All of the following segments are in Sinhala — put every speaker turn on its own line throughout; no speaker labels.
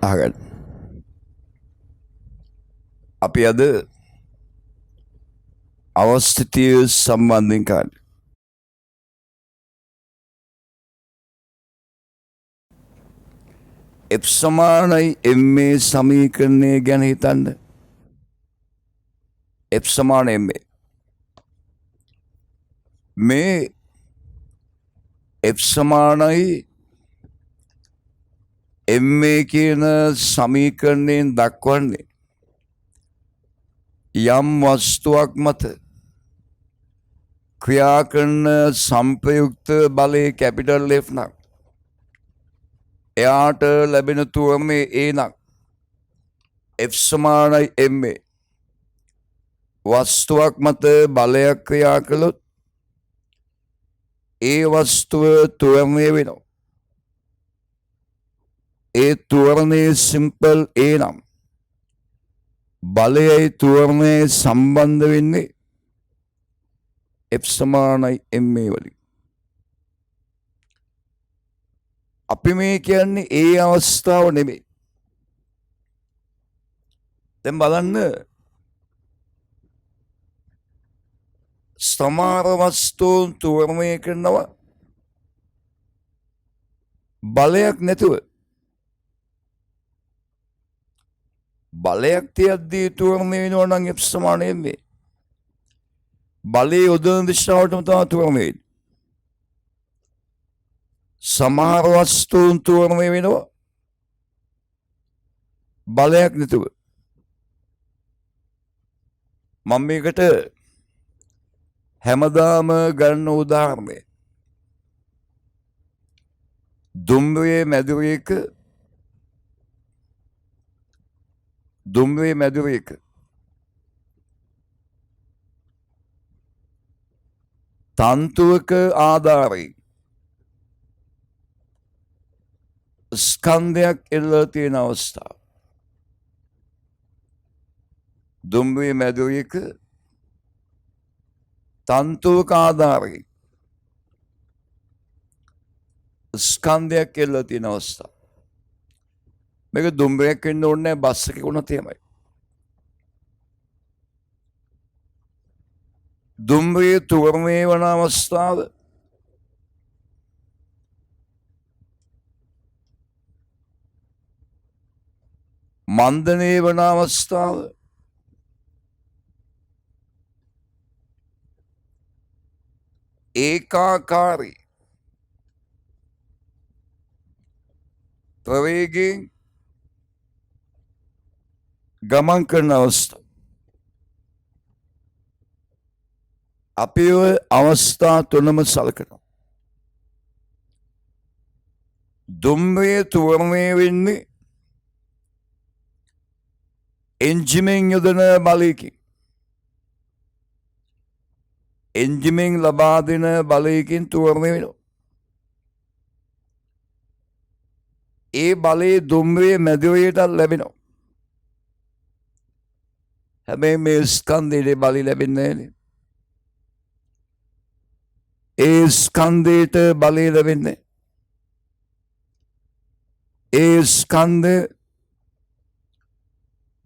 අහගන්න. අපි අද අවස්ථිතිය සම්බන්ධයෙන් කරන්නේ. F සමානයි MA සමීකරණය ගැන හිතන්න. F සමාන MA. මේ F සමානයි MA කියන සමීකරණයෙන් දක්වන්නේ යම් වස්තුවක් මත ක්‍රියා කරන සංප්‍රයුක්ත බලයේ කැපිටල් F නම් එයාට ලැබෙන තුවමේ A නම් F සමානයි MA. වස්තුවක් මත බලයක් ක්‍රියා කළොත් ඒ වස්තුව තුවමේ වෙනවා. ඒ තුවරණයේ සිම්පල් A නම් බලයයි තුවරණයේ සම්බන්ධ වෙන්නේ F සමානයි MA වලින්. අපි මේ කියන්නේ ඒ අවස්ථාව නෙමෙයි. දැන් බලන්න සමහර වස්තුන් තුවරණය කරනවා බලයක් නැතුව. බලයක් තියද්දී තුවරණය වෙනවා නම් F සමාන MA. බලයේ යොදන දිශාවටම තමයි තුවරණය වෙන්නේ. සමහර වස්තුන් තුවරණය වෙනවා බලයක් නැතුව. මම මේකට හැමදාම ගන්න උදාහරණය දුම්රියේ මැදුරේක තන්තුවක ආධාරයෙන් ස්කන්ධයක් එල්ලලා තියෙන අවස්ථාව. දුම්රියේ මැදුරේක තන්තුවක ආධාරයෙන් ස්කන්ධයක් එල්ලලා තියෙන අවස්ථාව. මේක දුම්රියක් වෙන්න ඕනේ නැහැ, බස් එකක වුණත් එහෙමයි. දුම්රියේ තුවරණය වන අවස්ථාව මන්දනය වන අවස්ථාව ඒකාකාරී ප්‍රවේගයෙන් ගමන් කරන අවස්ථාව. අපි ඔය අවස්ථා තුනම සලකනවා. දුම්රියේ තුවරණය වෙන්නේ එන්ජිමෙන් යොදන බලයකින්. එන්ජිමෙන් ලබා දෙන බලයකින් තුවරණය වෙනවා. ඒ බලයේ දුම්රියේ මැදුරේට ලැබෙනවා. හැබැයි මේ ස්කන්ධයේ බලය ලැබෙන්නේ නැහැ. ඒ ස්කන්ධයට බලය ලැබෙන්නේ. ඒ ස්කන්ධ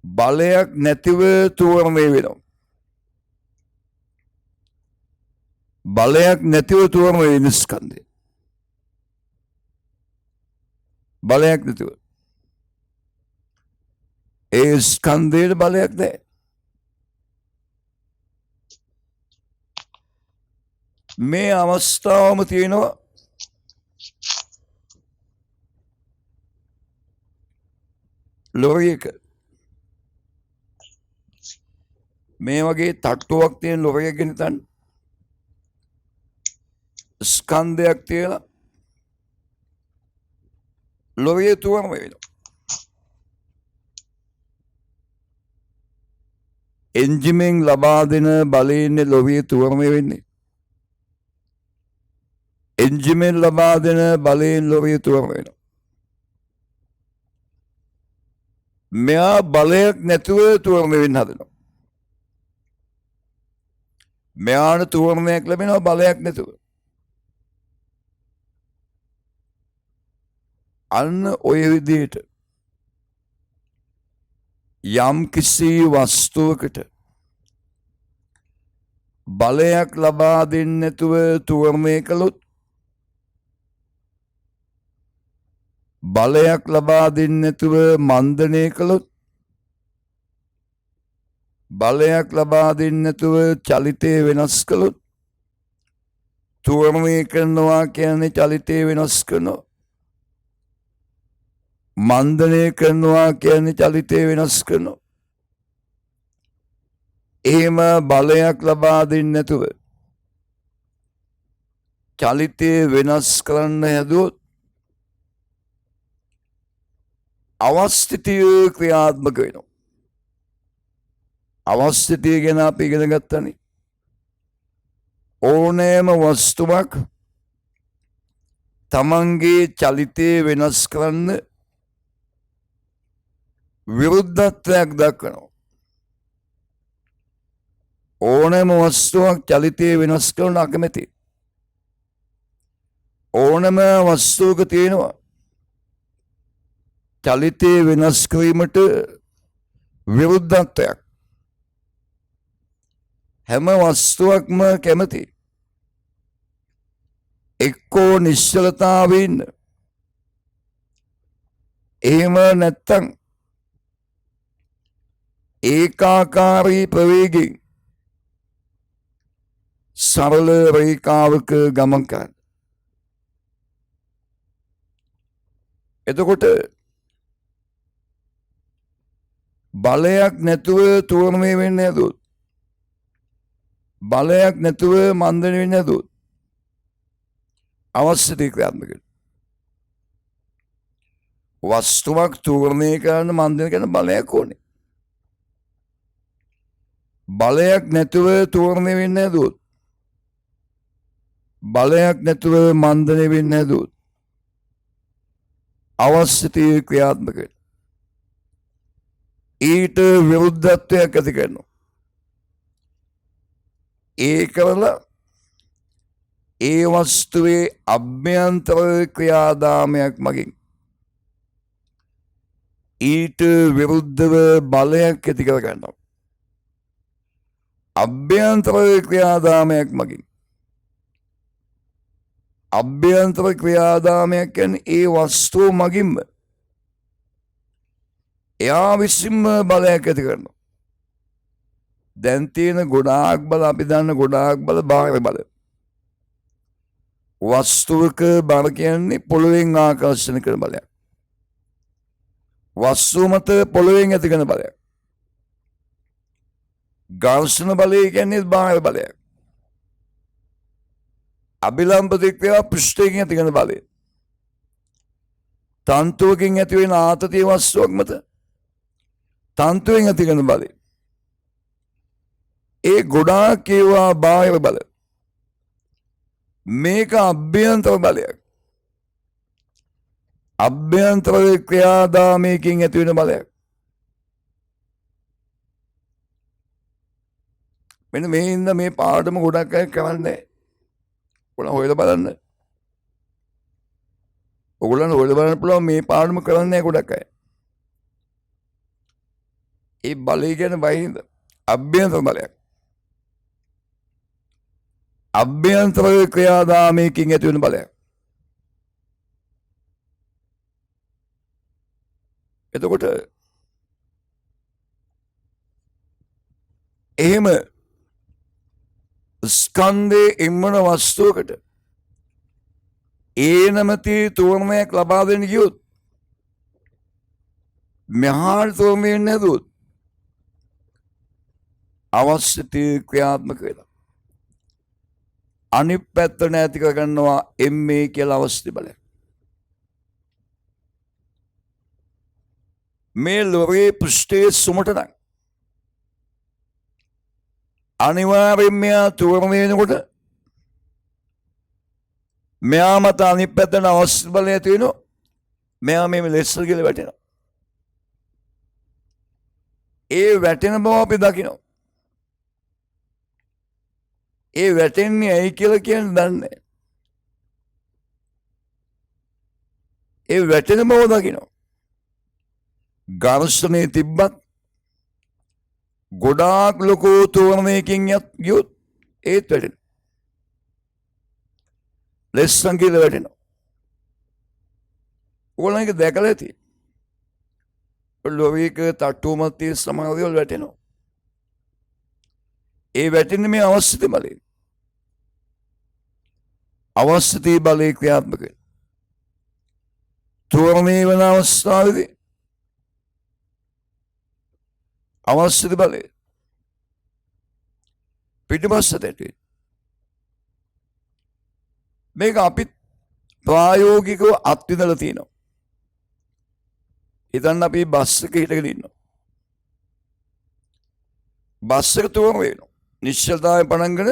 බලයක් නැතිව තුවරණය වෙනවා. බලයක් නැතිව තුවරණය වෙන ස්කන්ධය. බලයක් නැතිව. ඒ ස්කන්ධයට බලයක් නැහැ. මේ අවස්ථාවම තියෙනවා ලොරියක. මේ වගේ තට්ටුවක් තියෙන ලොරියක් ගැන හිතන්න. ස්කන්ධයක් තියලා ලොරිය තුවරණය වෙනවා. එන්ජිමෙන් ලබා දෙන බලයෙන් ලොරිය තුවරණය වෙන්නේ. එන්ජිමෙන් ලබා දෙන බලයෙන් ලොරිය තුවරණය වෙනවා. මෙයා බලයක් නැතුව තුවරණය වෙන්න හදනවා. මෙයාට තුවරණයක් ලැබෙනවා බලයක් නැතුව. අන්න ඔය විදිහට යම් කිසි වස්තුවකට බලයක් ලබා දෙන්නේ නැතුව තෝරණය කළොත් බලයක් ලබා දෙන්නේ නැතුව මන්දනය කළොත් බලයක් ලබා දෙන්නේ නැතුව චලිතය වෙනස් කළොත් තෝරණය කරනවා කියන්නේ චලිතය වෙනස් කරනවා මන්දනය කරනවා කියන්නේ චලිතය වෙනස් කරනවා එහෙම බලයක් ලබා දෙන්නේ නැතුව චලිතය වෙනස් කරන්න හැදුවොත් අවස්ථිතිය ක්‍රියාත්මක වෙනවා අවස්ථිතිය ගැන අපි ඉගෙන ගත්තනේ ඕනෑම වස්තුවක් තමන්ගේ චලිතය වෙනස් කරන්න විරුද්ධත්වයක් දක්වනවා ඕනෑම වස්තුවක් චලිතය වෙනස් කරන අකමැති ඕනෑම වස්තුවක තියෙනවා චලිතය වෙනස් කිරීමට විරුද්ධත්වයක් හැම වස්තුවක්ම කැමති එක්කෝ නිශ්චලතාවෙන් එහෙම නැත්තම් ඒකාකාරී ප්‍රවේගයෙන් සරල රේඛාවක ගමන් කරන එතකොට බලයක් නැතුව තෝරණය වෙන්නේ නැතුව බලයක් නැතුව මන්දනය වෙන්නේ නැතුව අවශ්‍යතාවය ක්‍රියාත්මක වස්තුවක් තෝරණය කරන්න මන්දනය කරන බලයක් ඕනේ බලයක් නැතුව තෝරණය වෙන්නේ නැතුව බලයක් නැතුව මන්දනය වෙන්නේ නැතුව අවශ්‍යතාවය ක්‍රියාත්මක ඊට විරුද්ධත්වයක් ඇති කරනවා ඒ කරලා ඒ වස්තුවේ අභ්‍යන්තර ක්‍රියාදාමයක් මගින් ඊට විරුද්ධව බලයක් ඇති කර ගන්නවා අභ්‍යන්තර ක්‍රියාදාමයක් මගින් අභ්‍යන්තර ක්‍රියාදාමයක් කියන්නේ ඒ වස්තුව මගින්ම එයා විසින්ම බලයක් ඇති කරනවා දැන් තියෙන ගොඩාක් බල අපි දන්න ගොඩාක් බල බාහිර බල වස්තුවක බල කියන්නේ පොළොවෙන් ආකර්ෂණය කරන බලයක් වස්තුව මත පොළොවෙන් ඇති කරන බලයක් ඝර්ෂණ බලය කියන්නේ බාහිර බලයක් අභිලම්බ ප්‍රතික්‍රියාව පෘෂ්ඨයෙන් ඇති කරන බලය තන්තුවකින් ඇති වෙන ආතතිය වස්තුවක් මත තන්තුවෙන් ඇති කරන බලය ඒ ගොඩාක් ඒවා බාහිර බල මේක අභ්‍යන්තර බලයක් අභ්‍යන්තර ක්‍රියාදාමයකින් ඇති වෙන බලයක් මෙන්න මේ හින්දා මේ පාඩම ගොඩක් අය කරන්නේ ඔයගොල්ලෝ හොයලා බලන්න ඔයගොල්ලන් හොයලා බලන්න පුළුවන් මේ පාඩම කරන්නේ ගොඩක් අය ඒ බලය කියන්නේ බයින්ද අභ්‍යන්තර බලයක් අභ්‍යන්තර ක්‍රියාදාමයකින් ඇති වෙන බලයක් එතකොට එහෙම ස්කන්ධයේ ඉම්මන වස්තුවකට ඒ නැමැති තෝරණයක් ලබා දෙන්න ගියොත් මෙහාට තෝරණය වෙන්නේ නැතුව අවශ්‍ය ක්‍රියාත්මක වෙලා අනිත් පැත්ත නැති කර ගන්නවා එම්මේ කියලා අවශ්‍ය බලය මේ ලොරේ පෘෂ්ඨයේ සුමට නම් අනිවාර්යෙන් මෙයා තෝරණය වෙනකොට මෙයා මත අනිත් පැත්තට අවශ්‍ය බලය තියෙනවා මෙයා මේ ලෙස්සල් කියලා වැටෙනවා ඒ වැටෙන බව අපි දකිනවා ඒ වැටෙන්නේ ඇයි කියලා කියන්නේ දන්නේ ඒ වැටෙන බව දකිනවා ඝර්ෂණේ තිබ්බත් ගොඩාක් ලොකු තෝරණයකින් ගියොත් ඒත් වැටෙනවා. ලෙස්සන් කියලා වැටෙනවා. ඕගොල්ලෝ ඒක දැකලා ඇති. ලෝවික තට්ටුවමත් තියෙන සමහර දේවල් වැටෙනවා. ඒ වැටෙන්නේ මේ අවශ්‍යත බලයෙන්. අවශ්‍යතී බලයේ ක්‍රියාත්මක වෙන. තෝරණය වන අවස්ථාවේදී අවශ්‍යත බලය පිටිපස්සට ඇටේ. මේක අපි ප්‍රායෝගිකව අත්විඳලා තියෙනවා. ඉතින් අපි බස් එක හිටගෙන ඉන්නවා. බස් එක තෝරන වෙනවා. නිශ්චලතාවය පණංගන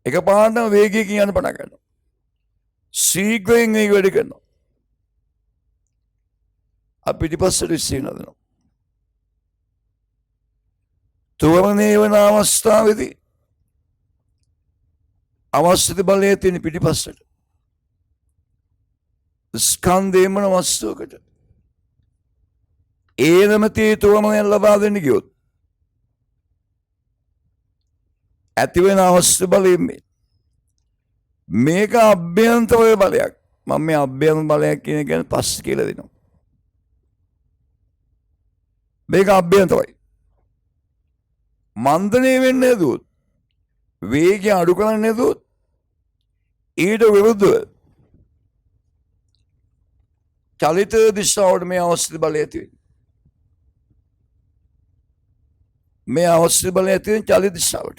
එකපාරටම වේගයකින් යන පටන් ගන්නවා. ශීඝ්‍රයෙන් ඒක වැඩ කරනවා. අපි පිටිපස්සට ඉස්සෙනවා. තෝරණය වන අවස්ථාවේදී අවශ්‍ය බලය තියෙන පිටිපස්සට. ස්කන්ධේම වස්තුවකට ඒ නැමැති තෝරණය ලබා දෙන්න ගියොත් ඇති වෙන අවශ්‍ය බලයෙන් මේක අභ්‍යන්තර බලයක්. මම මේ අභ්‍යන්තර බලයක් කියන එක ගැන පස්සේ කියලා දෙනවා. මේක අභ්‍යන්තරයි. මන්දනය වෙන්නේ නැදුවොත් වේගය අඩු කරන්නේ නැතුවොත් ඊට විරුද්ධව චලිත දිශාවට මේ අවශ්‍ය බලය ඇති වෙනවා. මේ අවශ්‍ය බලය ඇති වෙන චලිත දිශාවට.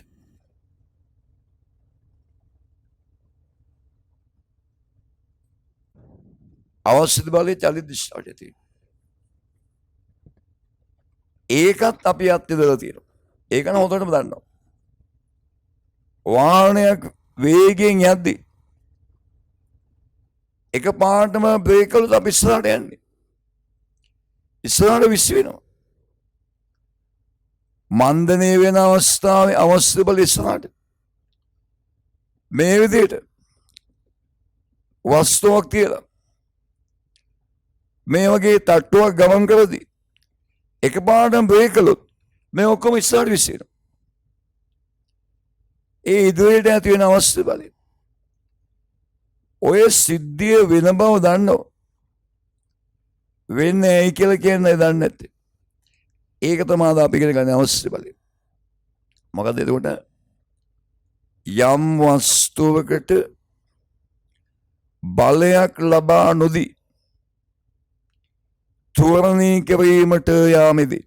අවශ්‍ය බලය චලිත දිශාවට ඇති වෙනවා. ඒකත් අපි අත්විඳලා තියෙනවා. ඒක නම් හොඳටම දන්නවා. වාහනයක් වේගයෙන් යද්දී එකපාරටම බ්‍රේක් කළොත් අපි ඉස්සරහට යන්නේ. ඉස්සරහට විශ්ව වෙනවා. මන්දනය වෙන අවස්ථාවේ අවශ්‍ය බල ඉස්සරහට. මේ විදිහට වස්තුවක් තියලා මේ වගේ තට්ටුවක් ගමන් කරදී එකපාරටම බ්‍රේක් කළොත් මේ ඔක්කොම ඉස්සරහට විශ්ව වෙනවා. ඒ ඉදිරියට ඇති වෙන අවශ්‍ය බලය. ඔය සිද්ධිය වෙන බව දන්නව. වෙන්නේ ඇයි කියලා කියන්නේ දන්නේ නැත්තේ. ඒක තමයි අපි ඉගෙන ගන්න අවශ්‍ය බලය. මොකද එතකොට යම් වස්තුවකට බලයක් ලබා නොදී තෝරණය කිරීමට යාමේදී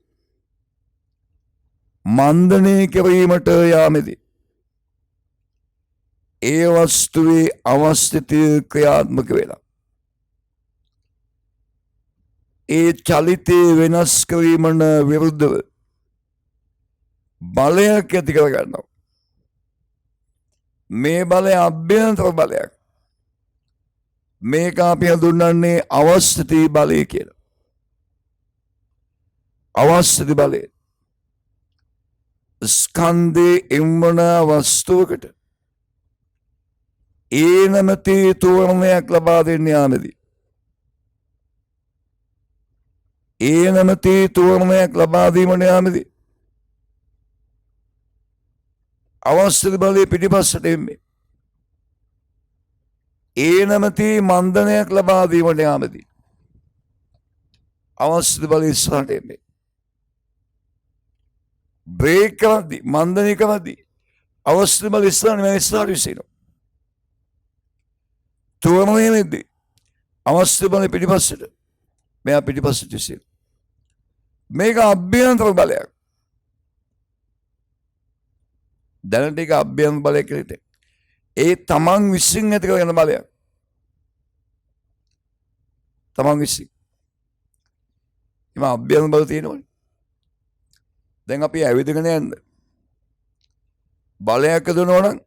මන්දනය කිරීමට යාමේදී ඒ වස්තුවේ අවස්ථිතය ක්‍රියාත්මක වෙලා ඒ චලිතය වෙනස් කිරීමට විරුද්ධව බලයක් ඇති කර ගන්නවා. මේ බලය අභ්‍යන්තර බලයක්. මේක අපි හඳුන්වන්නේ අවස්ථිතී බලය කියලා. අවස්ථිතී බලය ස්කන්ධේ එම්වන වස්තුවකට ඒ නැමැති තෝරණයක් ලබා දෙන්න යාමේදී ඒ නැමැති තෝරණයක් ලබා දීමට යාමේදී අවශ්‍ය බලය පිටිපස්සට එන්නේ. ඒ නැමැති මන්දනයක් ලබා දීමට යාමේදී අවශ්‍ය බලය ඉස්සරහට එන්නේ. බ්‍රේක් කරද්දී මන්දනය කරද්දී අවශ්‍ය බලය ඉස්සරහට විසිනවා. තෝරණය වෙද්දී අවශ්‍ය බලය පිටිපස්සට මෙයා පිටිපස්සට විසිනවා. මේක අභ්‍යන්තර බලයක්. දැනට ඒක අභ්‍යන්තර බලයක් කියලා. ඒ තමන් විසින් ඇති කරගෙන බලයක්. තමන් විසින්. එම අභ්‍යන්තර බල තියෙනවනේ. දැන් අපි ඇවිදගෙන යන්න බලයක් හදනවා නම්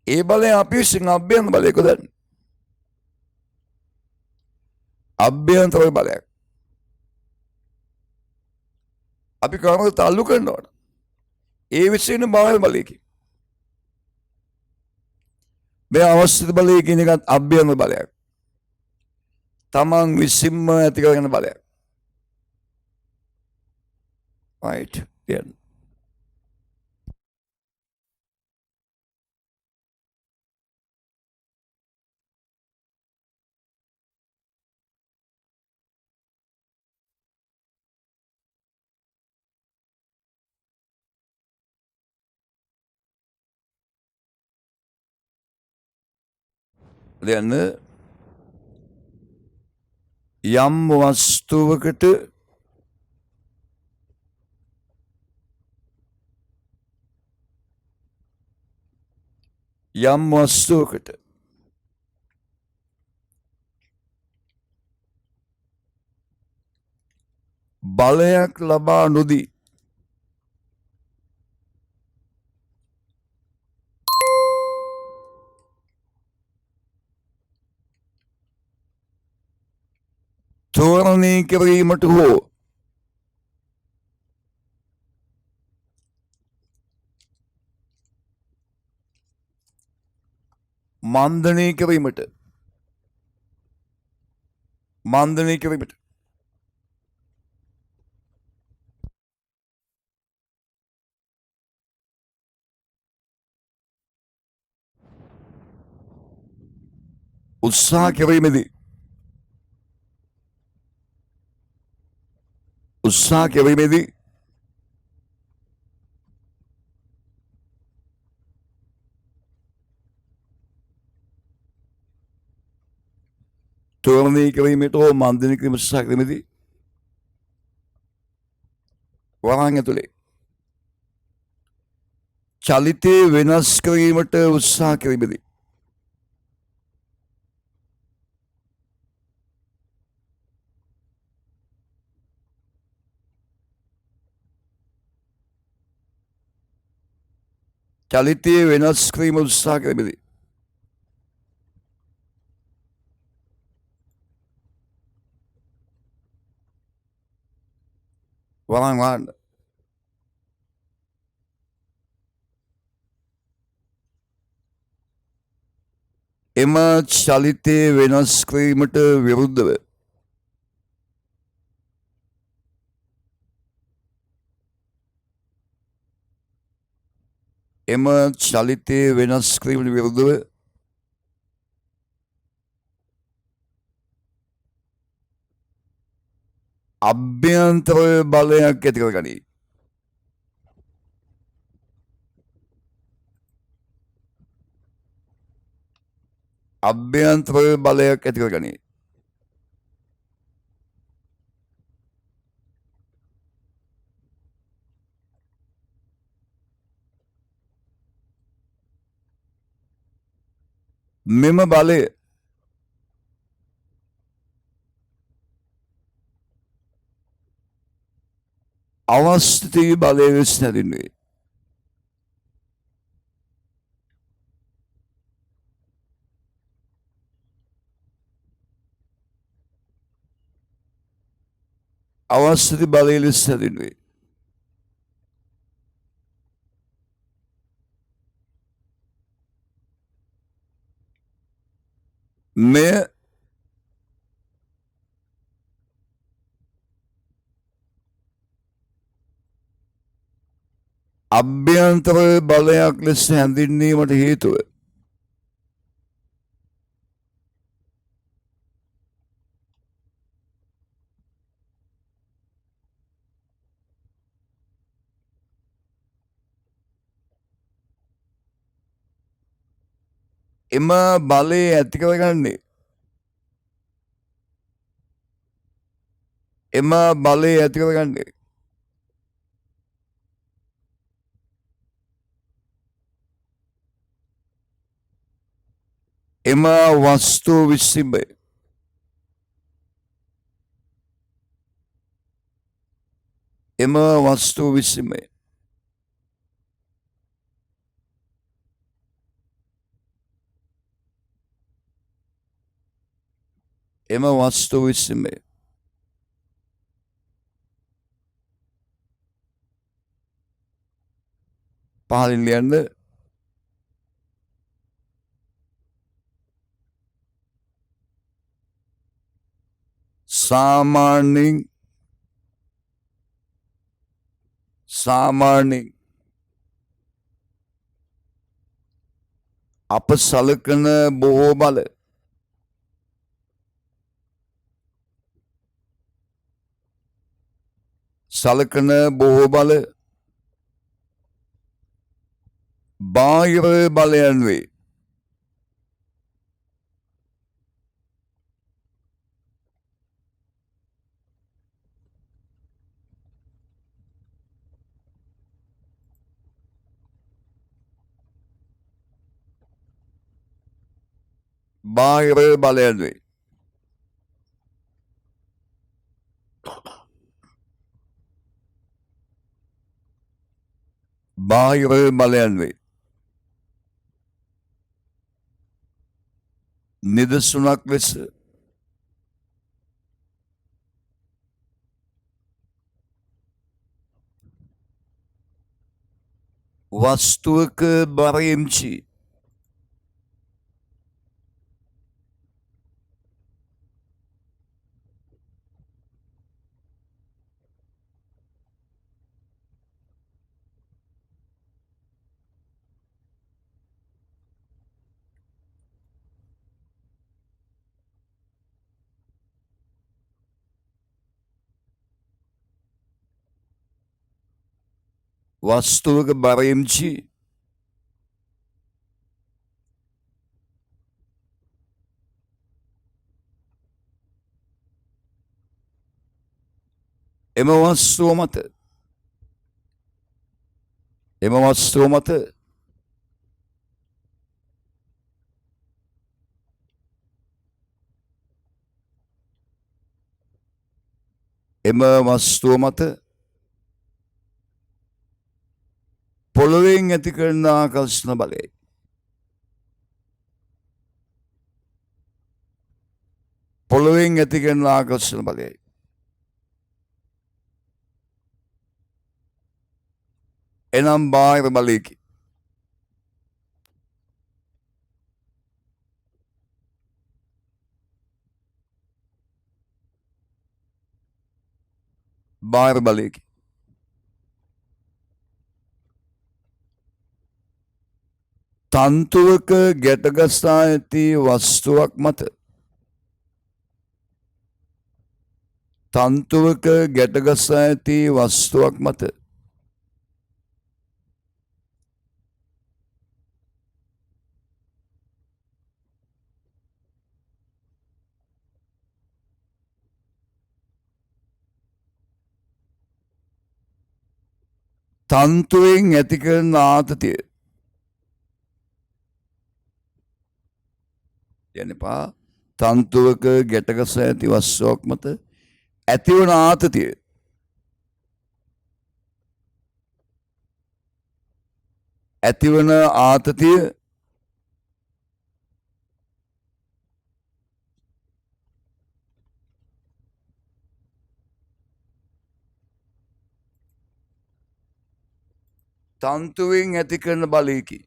ඒ බලය අපි විසින් අභ්‍යන්තර බලයක දාන්න. අභ්‍යන්තර බලයක්. අපි කරමු තාලු කරනවා. ඒ විසින් බාහිර බලයකින්. මේ අවශ්‍ය බලය කියන එකත් අභ්‍යන්තර බලයක්. තමන් විසින්ම ඇති කරගෙන බලයක්. Right. කියන්න. දැන් යම් වස්තුවකට බලයක් ලබා නොදී තෝරණය කිරීමට හෝ මන්දනය කිරීමට උත්සාහ කිරීමේදී තෝරණය කිරීමට හෝ මන්දනය කිරීමට උත්සාහ කිරීමේදී වරහන් ඇතුලේ චලිතය වෙනස් කිරීමට උත්සාහ කිරීමේදී චලිතය වෙනස් කිරීම උත්සාහ කිරීමේදී වරහන් වහන්න. එම චලිතය වෙනස් කිරීමට විරුද්ධව අභ්‍යන්තර බලයක් ඇති කරගනී. මෙම බලය අවස්ථිතී බලය ලෙස හැඳින්වේ. මෙය අභ්‍යන්තර බලයක් ලෙස හැඳින්වීමට හේතුව එම බලය ඇති කරගන්නේ එම වස්තුව විසින්මය. පහලින් ලියන්න. සාමාන්‍ය අප සලකන බොහෝ බල සලකන බොහෝ බල බාහිර බලයන් වේ. බාහිර බලයන් වේ. බාහිර බලයන් වේ. නිදසුනක් ලෙස වස්තුවක බරයම්චි වස්තුවක බරයම්චි එම වස්තුව මත එම වස්තුව මත එම වස්තුව මත පොළොවෙන් ඇති කරන ආකර්ෂණ බලයයි. පොළොවෙන් ඇති කරන ආකර්ෂණ බලයයි. එනම් බාහිර බලයකි. බාහිර බලයකි. තන්තුවක ගැටගසා ඇති වස්තුවක් මත තන්තුවක ගැටගසා ඇති වස්තුවක් මත තන්තුවෙන් ඇති කරන ආතතිය යනපා තන්තුවක ගැටගස ඇති වස්තුවක් මත ඇතිවන ආතතිය ඇතිවන ආතතිය තන්තුවෙන් ඇති කරන බලයකි.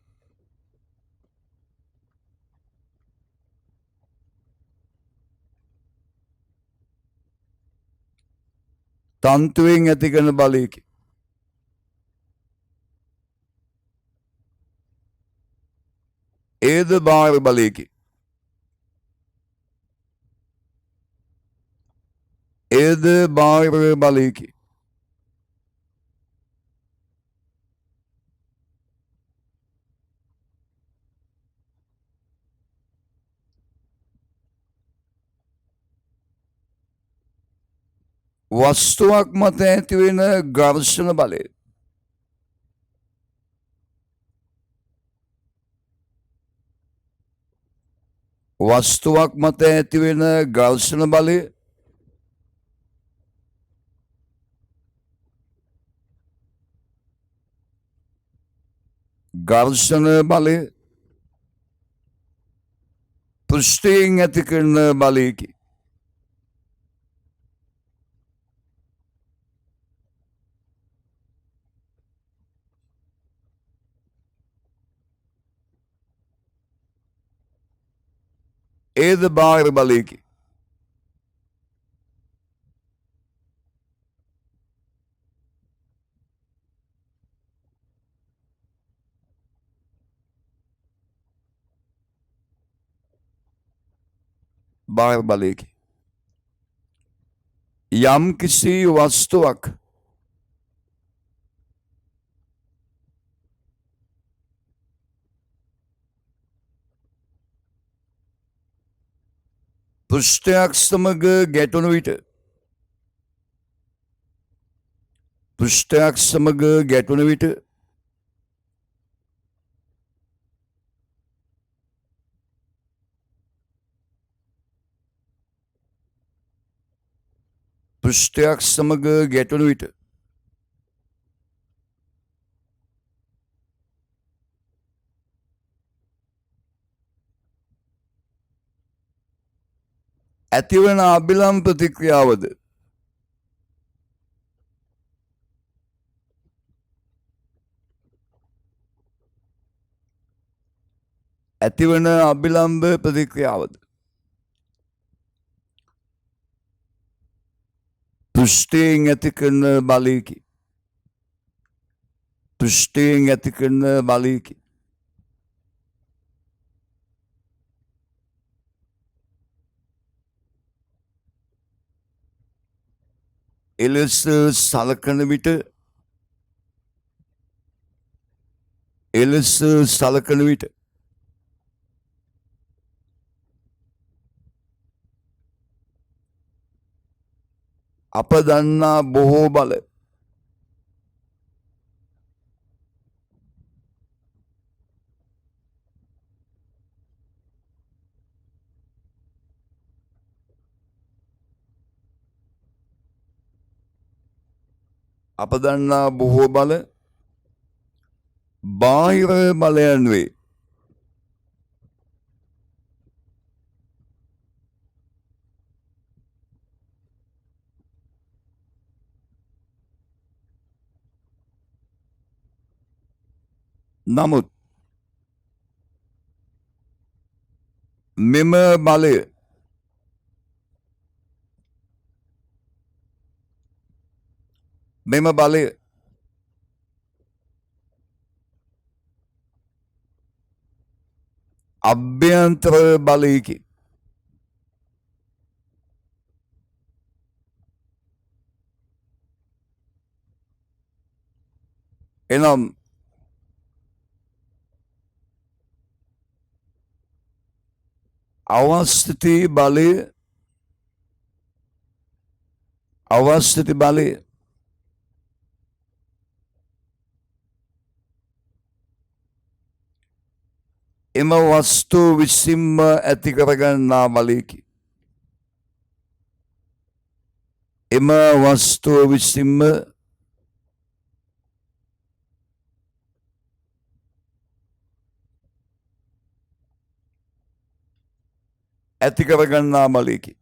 තන්තුවෙන් ඇති කරන බලයකි. ඒද බාහිර බලයකි. ඒද බාහිර බලයකි. වස්තුවක් මත ඇතිවෙන ඝර්ෂණ බලය වස්තුවක් මත ඇතිවෙන ඝර්ෂණ බලය ඝර්ෂණ බලය පෘෂ්ඨයෙන් ඇති කරන බලයකි. ඒද බාහිර බලයකි. බාහිර බලයකි. යම් කිසි වස්තුවක් පෘෂ්ඨයක් සමග ගැටුණු විට පෘෂ්ඨයක් සමග ගැටුණු විට පෘෂ්ඨයක් සමග ගැටුණු විට ඇතිවන අභිලම් ප්‍රතික්‍රියාවද ඇතිවන අභිලම්බ ප්‍රතික්‍රියාවද පෘෂ්ඨයෙන් ඇති කරන බලයකි. පෘෂ්ඨයෙන් ඇති කරන බලයකි. එලෙස සලකන විට අප දන්නා බොහෝ බල බාහිර බලයන් වේ. නමුත් මෙම බලය අභ්‍යන්තර බලයකි. එනම් අවස්ථිති බලය එම වස්තු විසින්ම ඇති කරගන්නා බලයකි. එම වස්තුව විසින්ම ඇති කරගන්නා බලයකි.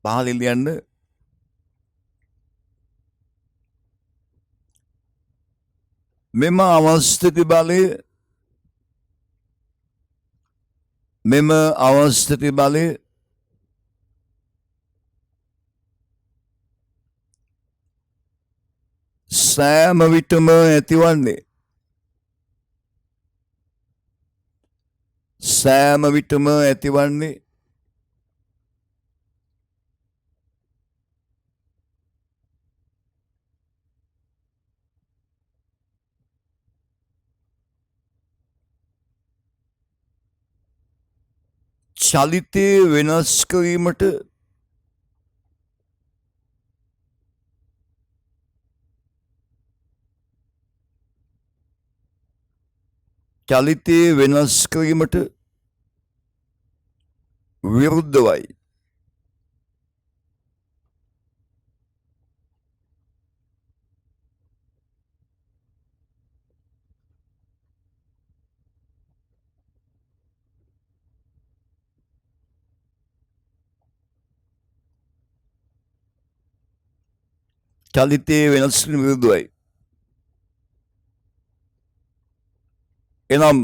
පහලින් ලියන්න. මෙම අවස්ථිති බලය සෑම විටම ඇතිවන්නේ චලිතය වෙනස් කිරීමට විරුද්ධවයි. එනම්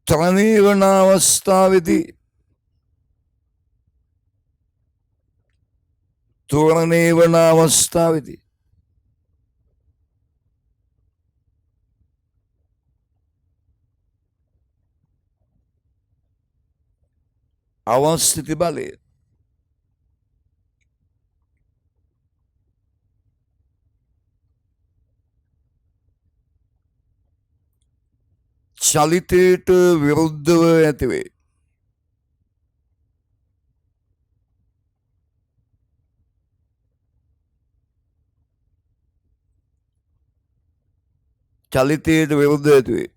තරණය වන අවස්ථාවේදී තෝරණය වන අවස්ථාවේදී අවස්ථිති බලය චලිතයට විරුද්ධව ඇතිවේ. චලිතයට විරුද්ධ ඇතිවේ.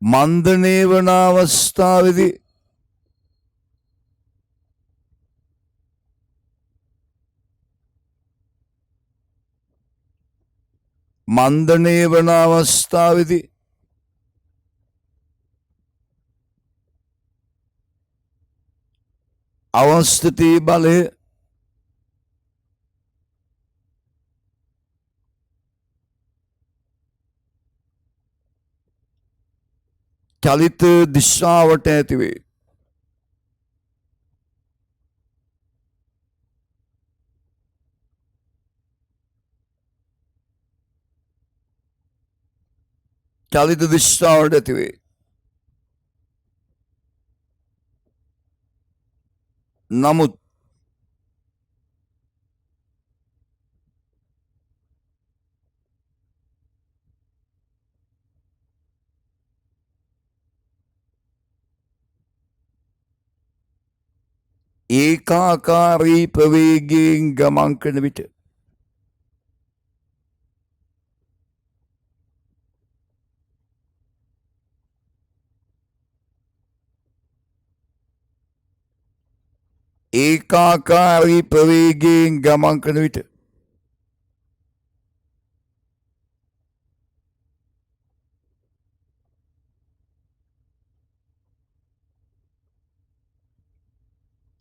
මන්දනය වන අවස්ථාවේදී මන්දනය වන අවස්ථාවේදී අවස්ථිති බලය චලිත දිශාවට ඇතිවේ. චලිත දිශාවට ඇතිවේ. නමුත් ඒකාකාරී ප්‍රවේගයෙන් ගමන් කරන විට ඒකාකාරී ප්‍රවේගයෙන් ගමන් කරන විට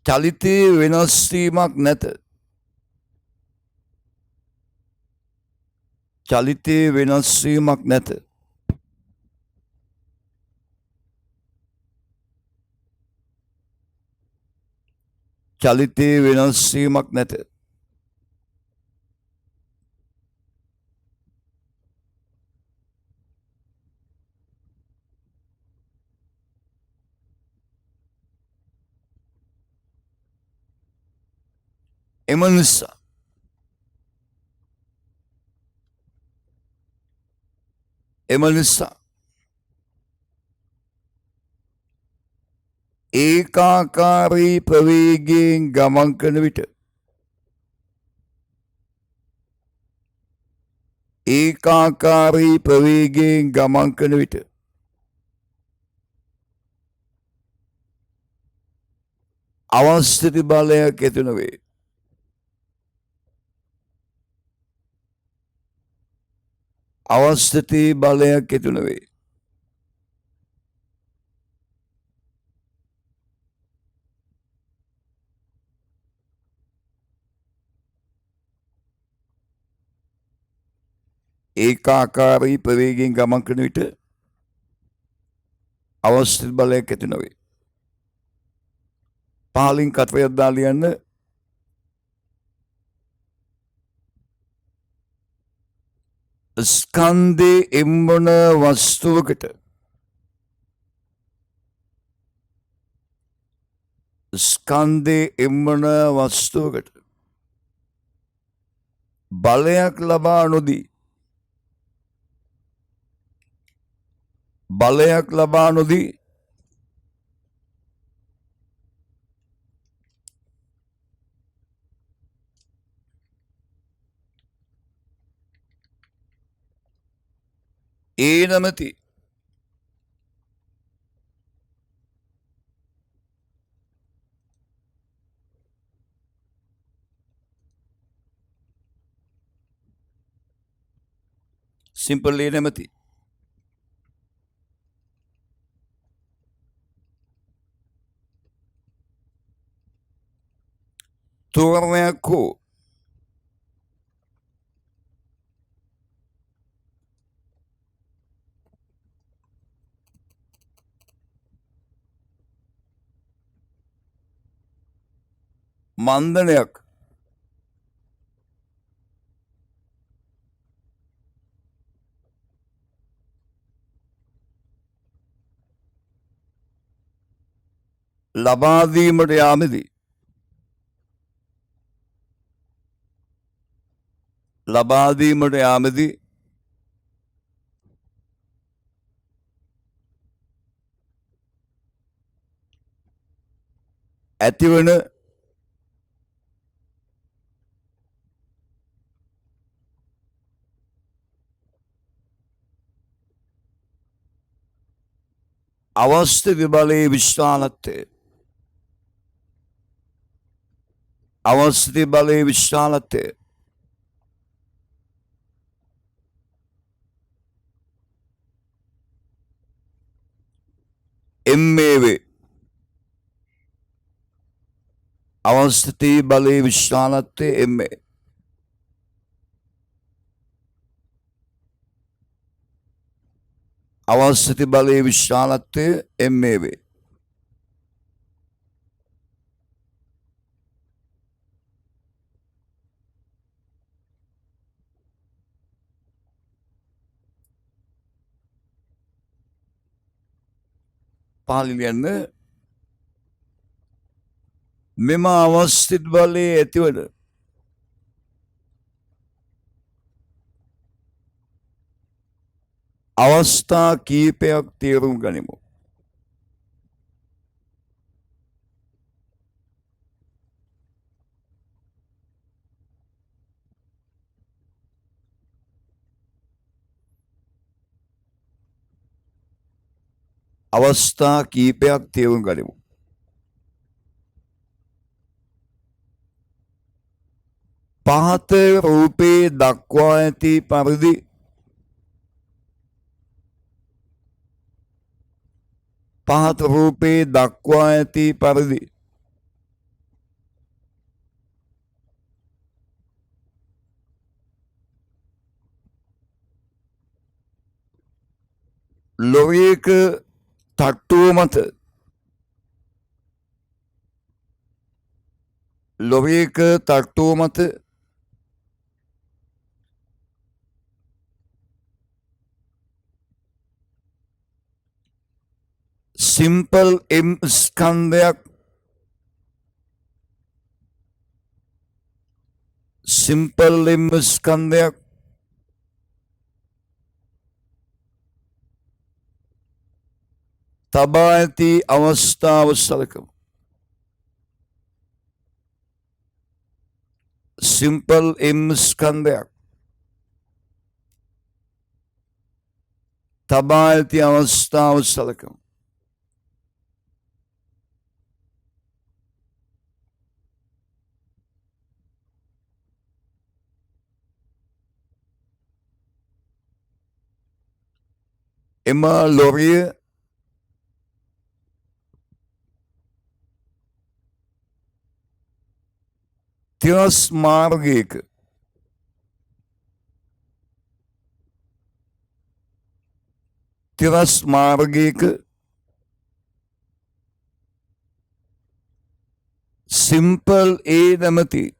චලිතයේ වෙනස් වීමක් නැත. චලිතයේ වෙනස් වීමක් නැත. චලිතයේ වෙනස් වීමක් නැත. එම නිසා ඒකාකාරී ප්‍රවේගයෙන් ගමන් කරන විට ඒකාකාරී ප්‍රවේගයෙන් ගමන් කරන විට අවස්ථිති බලයක් ඇති නොවේ. අවස්ථිති බලයක් ඇති නොවේ. ඒකාකාරී ප්‍රවේගයෙන් ගමන් කරන විට අවස්ථිත බලයක් ඇති නොවේ. පහලින් කටවයක් දා ලියන්න. ස්කන්ධේ එම්බන වස්තුවකට ස්කන්ධේ එම්බන වස්තුවකට බලයක් ලබා නොදී ඒ නමැති සිම්පල් ඒ නමැති තෝරණයක් හෝ මන්දනයක් ලබා දීමට යාමේදී ඇතිවන අවස්ථිත බලයේ විශාලත්වය එම්මේ අවස්ථිත බලයේ විශාලත්වය එම්මේ අවස්ථිත බලයේ විශාලත්වය එම්මේ වේ. පාලි ලියන්න මෙම අවස්ථිත බලයේ ඇතිවන අවස්ථා කීපයක් තේරුම් ගනිමු. අවස්ථා කීපයක් තේරුම් ගනිමු. පහත රූපේ දක්වා ඇති පරිදි ලොරියක තට්ටුව මත සිම්පල් එම් ස්කන්ධයක් තබා ඇති අවස්ථාව සලකමු. සිම්පල් එම් ස්කන්ධයක් තබා ඇති අවස්ථාව සලකමු. එම ලොරිය තිරස් මාර්ගයක සිම්පල් ඒ නැමැති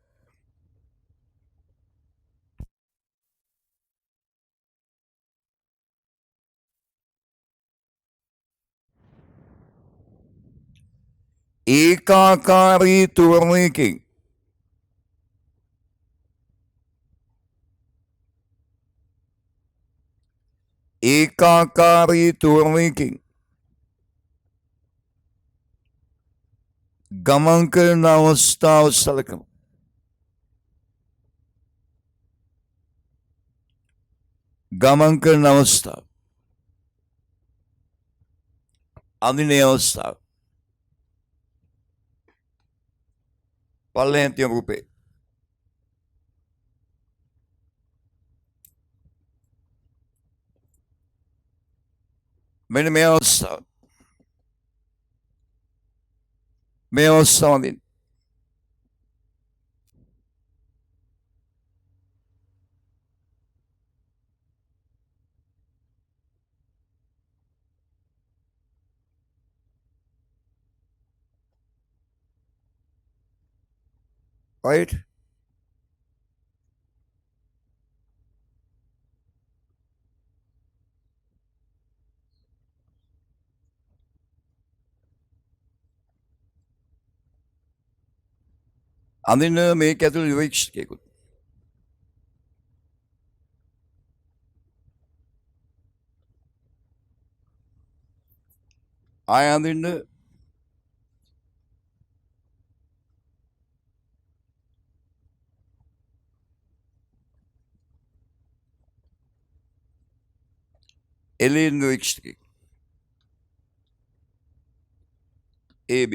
ඒකාකාරී තොරණයකින් ගමන් කරන අවස්ථාව සලකමු. අඳින අවස්ථාව පල්ලෙන් තියෙන රූපේ මෙන්න මේ අවස්ථාව අඳින්න. right? അതിന് මේකැතුළ නිරීක්ෂකයෙකුත් ආය අඳින්න එළියෙන් නිරීක්ෂකයෙක් AB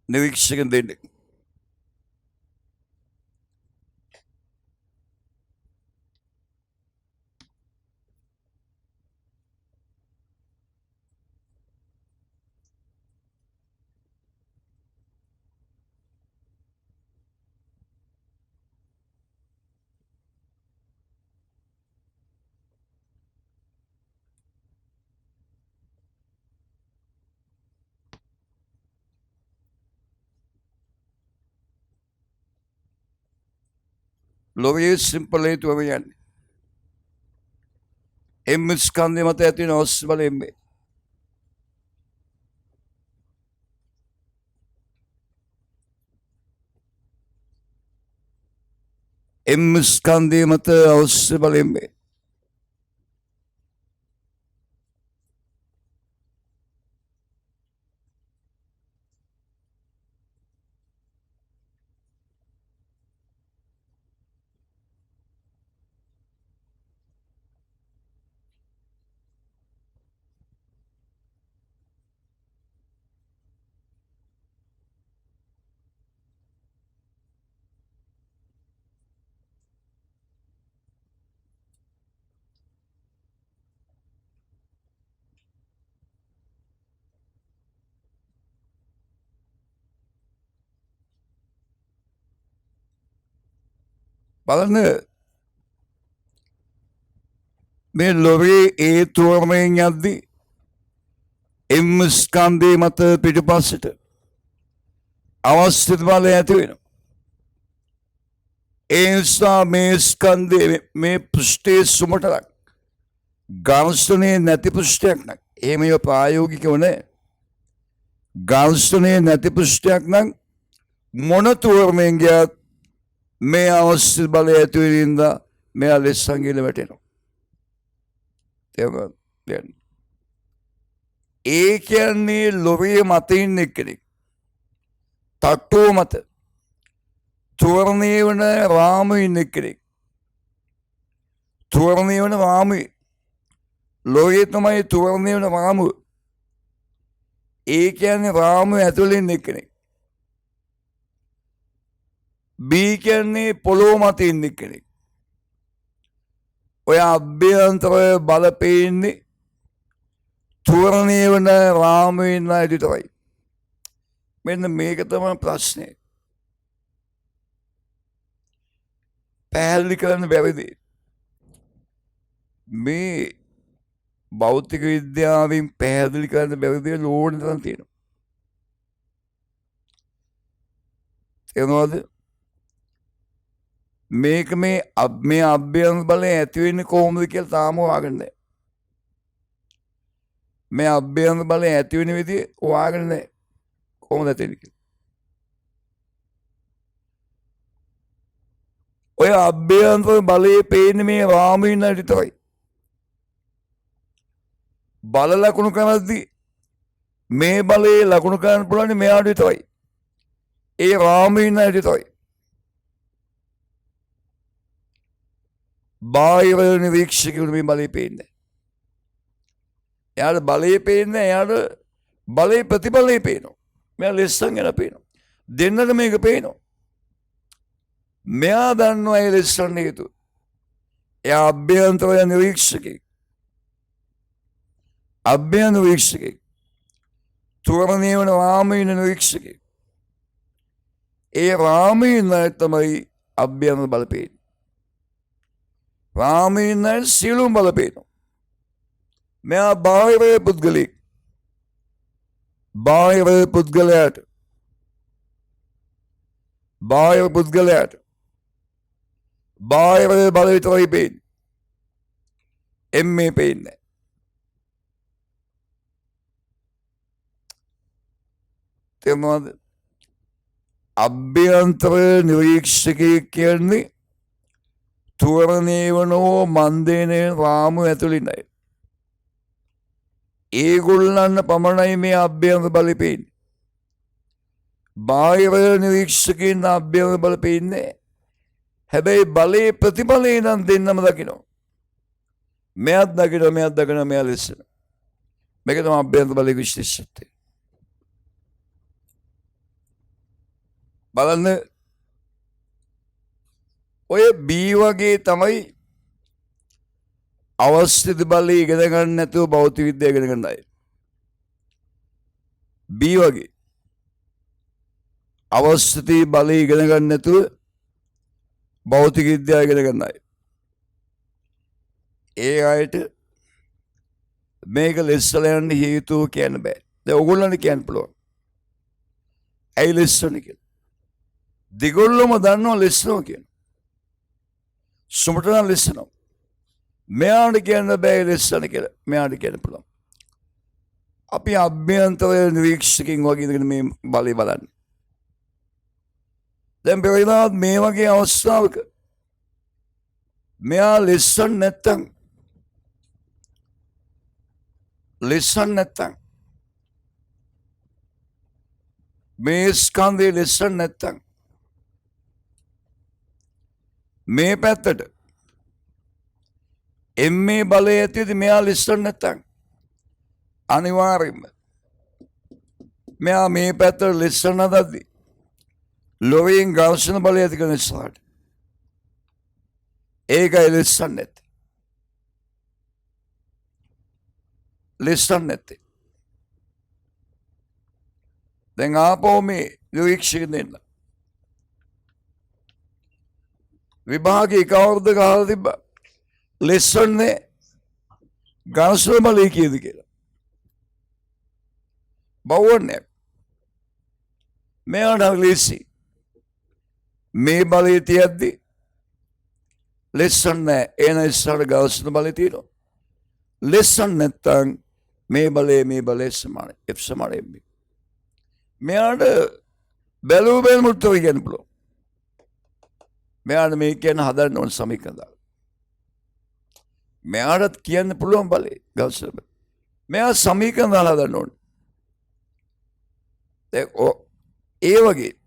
නිරීක්ෂකෙන් දෙන්නේ ලෝකයේ සිම්පල් හේතුව කියන්නේ M ස්කන්ධය මත ඇති වෙන අවශ්‍ය බල M ස්කන්ධය මත අවශ්‍ය බල M බලන්න මේ ලෝකයේ ඒ තෝරණයෙන් යද්දී M ස්කන්ධය මත පිටුපස්සට අවශ්‍ය බල ඇති වෙනවා. ඒ නිසා මේ ස්කන්ධය මේ පෘෂ්ඨයේ සුමටක් ගාන්ස්තනේ නැති පෘෂ්ඨයක් නම් එහෙම ප්‍රායෝගිකව නැහැ. ගාන්ස්තනේ නැති පෘෂ්ඨයක් නම් මොන තෝරණයෙන් ගියත් මේ අවශ්‍ය බලය ඇති වෙනින්ද මෙයා ලෙස්සන් වැටෙනවා. ඒ කියන්නේ ලෝකයේ මතින් එක්කෙනෙක් තට්ටුව මත තෝරණය වන රාමුවෙන් එක්කෙනෙක් තෝරණය වන රාමුවේ ලෝකයේ තමයි තෝරණය වන රාමුව. ඒ කියන්නේ රාමුව ඇතුළෙන් එක්කෙනෙක්. B කියන්නේ පොළොව මත ඉන්න කෙනෙක්. ඔය අභ්‍යන්තර බලපෙන්නේ තෝරණය වන රාමුවේ ඉන්න අය විතරයි. මෙන්න මේක තමයි ප්‍රශ්නේ. පැහැදිලි කරන්න බැරිද? මේ භෞතික විද්‍යාවෙන් පැහැදිලි කරන්න බැරිද ඕන තරම් තියෙනවා. තේරෙනවද? මේක මේ අභ්‍යන්තර බලය ඇති වෙන්නේ කොහොමද කියලා තාම හොයාගන්න නැහැ. මේ අභ්‍යන්තර බලය ඇති වෙන විදිහ හොයාගන්න නැහැ. කොහොමද ඇති වෙන්නේ කියලා. ඔය අභ්‍යන්තර බලයේ පේන්නේ මේ රාමුවේ ඉන්න විතරයි. බල ලකුණු කරද්දී මේ බලයේ ලකුණු කරන්න පුළුවන් මෙයාට විතරයි. ඒ රාමුවේ ඉන්න විතරයි. බාහිර නිරීක්ෂකයන්ට මේ බලය පේන්නේ. එයාට බලය පේන්නේ එයාට බලයේ ප්‍රතිඵලය පේනවා. මෙයා ලෙස්සන් ගැන පේනවා. දෙන්නට මේක පේනවා. මෙයා දන්නවා ඒ ලෙස්සන් හේතුව. එයා අභ්‍යන්තර නිරීක්ෂකෙක්. අභ්‍යන්තර නිරීක්ෂකෙක්. තෝරණය වන රාමුවේ ඉන්න නිරීක්ෂකෙක්. ඒ රාමුවේ ඉන්න තමයි අභ්‍යන්තර බලපෑම. රාමයෙන් සියලුම බලපෑම. මෙයා බාහිර පුද්ගලෙක්. බාහිර පුද්ගලයාට බාහිර බල විතරයි පේන්නේ. එම්මේ පේන්නේ. තේරුණාද? අභ්‍යන්තර නිරීක්ෂකයෙක් කියන්නේ තුවරණේ වනෝ මන්දේනේ රාමු ඇතුළින් අය. ඒගොල්ලන්න පමණයි මේ අභ්‍යන්තර බලය පේන්නේ. බාහිර නිරීක්ෂකයන් අභ්‍යන්තර බල පේන්නේ. හැබැයි බලයේ ප්‍රතිඵලය නම් දෙන්නම දකිනවා. මෙයත් දකිනවා මෙයා ලෙසන. මේක තමයි අභ්‍යන්තර බලයේ විශේෂත්වය. බලන්න ඔය බී වගේ තමයි අවස්ථිත බලය ඉගෙන ගන්න නැතුව භෞතික විද්‍යාව ඉගෙන ගන්න අය. බී වගේ අවස්ථිත බලය ඉගෙන ගන්න නැතුව භෞතික විද්‍යාව ඉගෙන ගන්න අය. ඒ අයට මේක ලෙස්සලා යන්න හේතුව කියන්න බෑ. දැන් ඕගොල්ලන්ට කියන්න පුළුවන්. ඇයි ලෙස්සන්නේ කියලා. දෙගොල්ලොම දන්නවා ලෙස්සනවා කියන. සුමටන ලෙස්සනවා. මෙයාට කියන්න බෑ ලෙස්සන කියලා. මෙයාට කියන්න පුළුවන්. අපි අභ්‍යන්තර නිරීක්ෂකකින් වගේ ඉඳගෙන මේ බලය බලන්නේ. දැන් පෙරේදාත් මේ වගේ අවස්ථාවක මෙයා ලෙස්සන් නැත්තම් මේ ස්කන්ධේ ලෙස්සන් නැත්තම් මේ පැත්තට එම්මේ බලය ඇතිවද මෙයා ලෙස්සන් නැත්තම් අනිවාර්යෙන්ම මෙයා මේ පැත්තට ලෙස්සන් හදද්දී ලොවෙන් ඝර්ෂණ බලය ඇති කරන ඉස්සරහට ඒකයි ලෙස්සන් නැත්තේ. දැන් ආපහු මේ නිරීක්ෂක දෙන්න විභාගයේ කවුරුද ගහලා තිබ්බා ලෙස්සන්නේ ඝර්ෂණ බලය කියද කියලා. බවන්නේ මෙයාට ලෙසි මේ බලය තියද්දි ලෙස්සන් නැහැ. එන ඉස්සරහට ඝර්ෂණ බලය තියෙනවා. ලෙස්සන් නැත්තම් මේ බලය සමානයි. F සමානයි MB. මෙයාට බැලුම් උත්තර කියන්න පුළුවන්. මෙයාට මේ කියන හදන්න ඕන සමීකරණ දාලා. මෙයාට කියන්න පුළුවන් බලය ඝර්ෂණ බලය. මෙයා සමීකරණ දාලා හදන්න ඕන. ඒ වගේ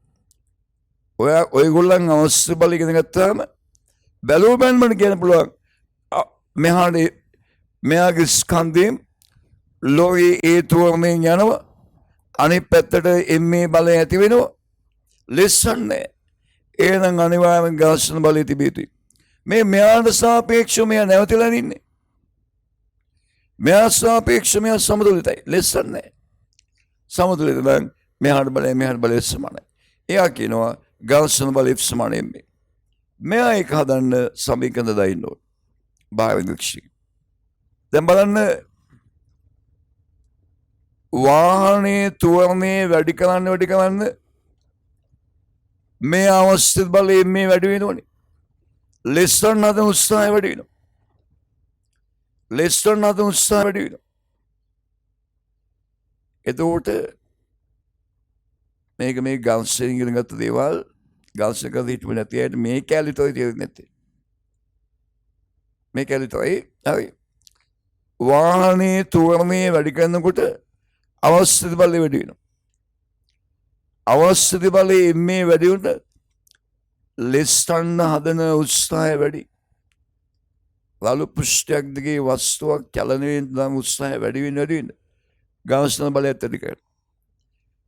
ඔයගොල්ලන් අවශ්‍ය බලය ඉගෙන ගත්තාම බැලුමෙන්ම කියන්න පුළුවන් මෙයාගේ ස්කන්ධයෙන් ලෝකයේ ඒ තුවරණයෙන් යනවා අනිත් පැත්තට එම්මේ බලය ඇති වෙනවා ලෙස්සන් නැහැ. එහෙනම් අනිවාර්යෙන් ඝර්ෂණ බලය තිබිය යුතුයි. මෙයාට සාපේක්ෂව මෙයා නැවතිලා ඉන්නේ. මෙයා සාපේක්ෂව මෙයා සමතුලිතයි. ලෙස්සන් නැහැ. සමතුලිත නම් මෙයාට බලය සමානයි. එයා කියනවා ඝර්ෂණ බලය සමානයි MB. මෙයා ඒක හදන්න සමීකරණ දාන්න ඕන. බාහිර නිරීක්ෂක. දැන් බලන්න වාහනේ තුවරණේ වැඩි කරන්න මේ අවස්ථිත බලය මේ වැඩි වෙනවනේ. ලෙස්සන් හදන උත්සාහය වැඩි වෙනවා. එතකොට මේක මේ ඝර්ෂණයෙන් ඉගෙන ගත්ත දේවල් ඝර්ෂණ කරලා හිටුවේ නැති අයට මේ කැලිතෝයි තේරෙන්නේ නැත්තේ. මේ කැලිතෝයි හරි. වාහනේ තුවරණේ වැඩි කරනකොට අවශ්‍ය බලය වැඩි වෙනවා. අවශ්‍ය බලය මේ වැඩි වුණොත් ලෙස්සන්න හදන උත්සාහය වැඩි. රළු පෘෂ්ඨයක් දිගේ වස්තුවක් චලනයෙන් නම් උත්සාහය වැඩි වෙන ඝර්ෂණ බලයත් වැඩි කරනවා.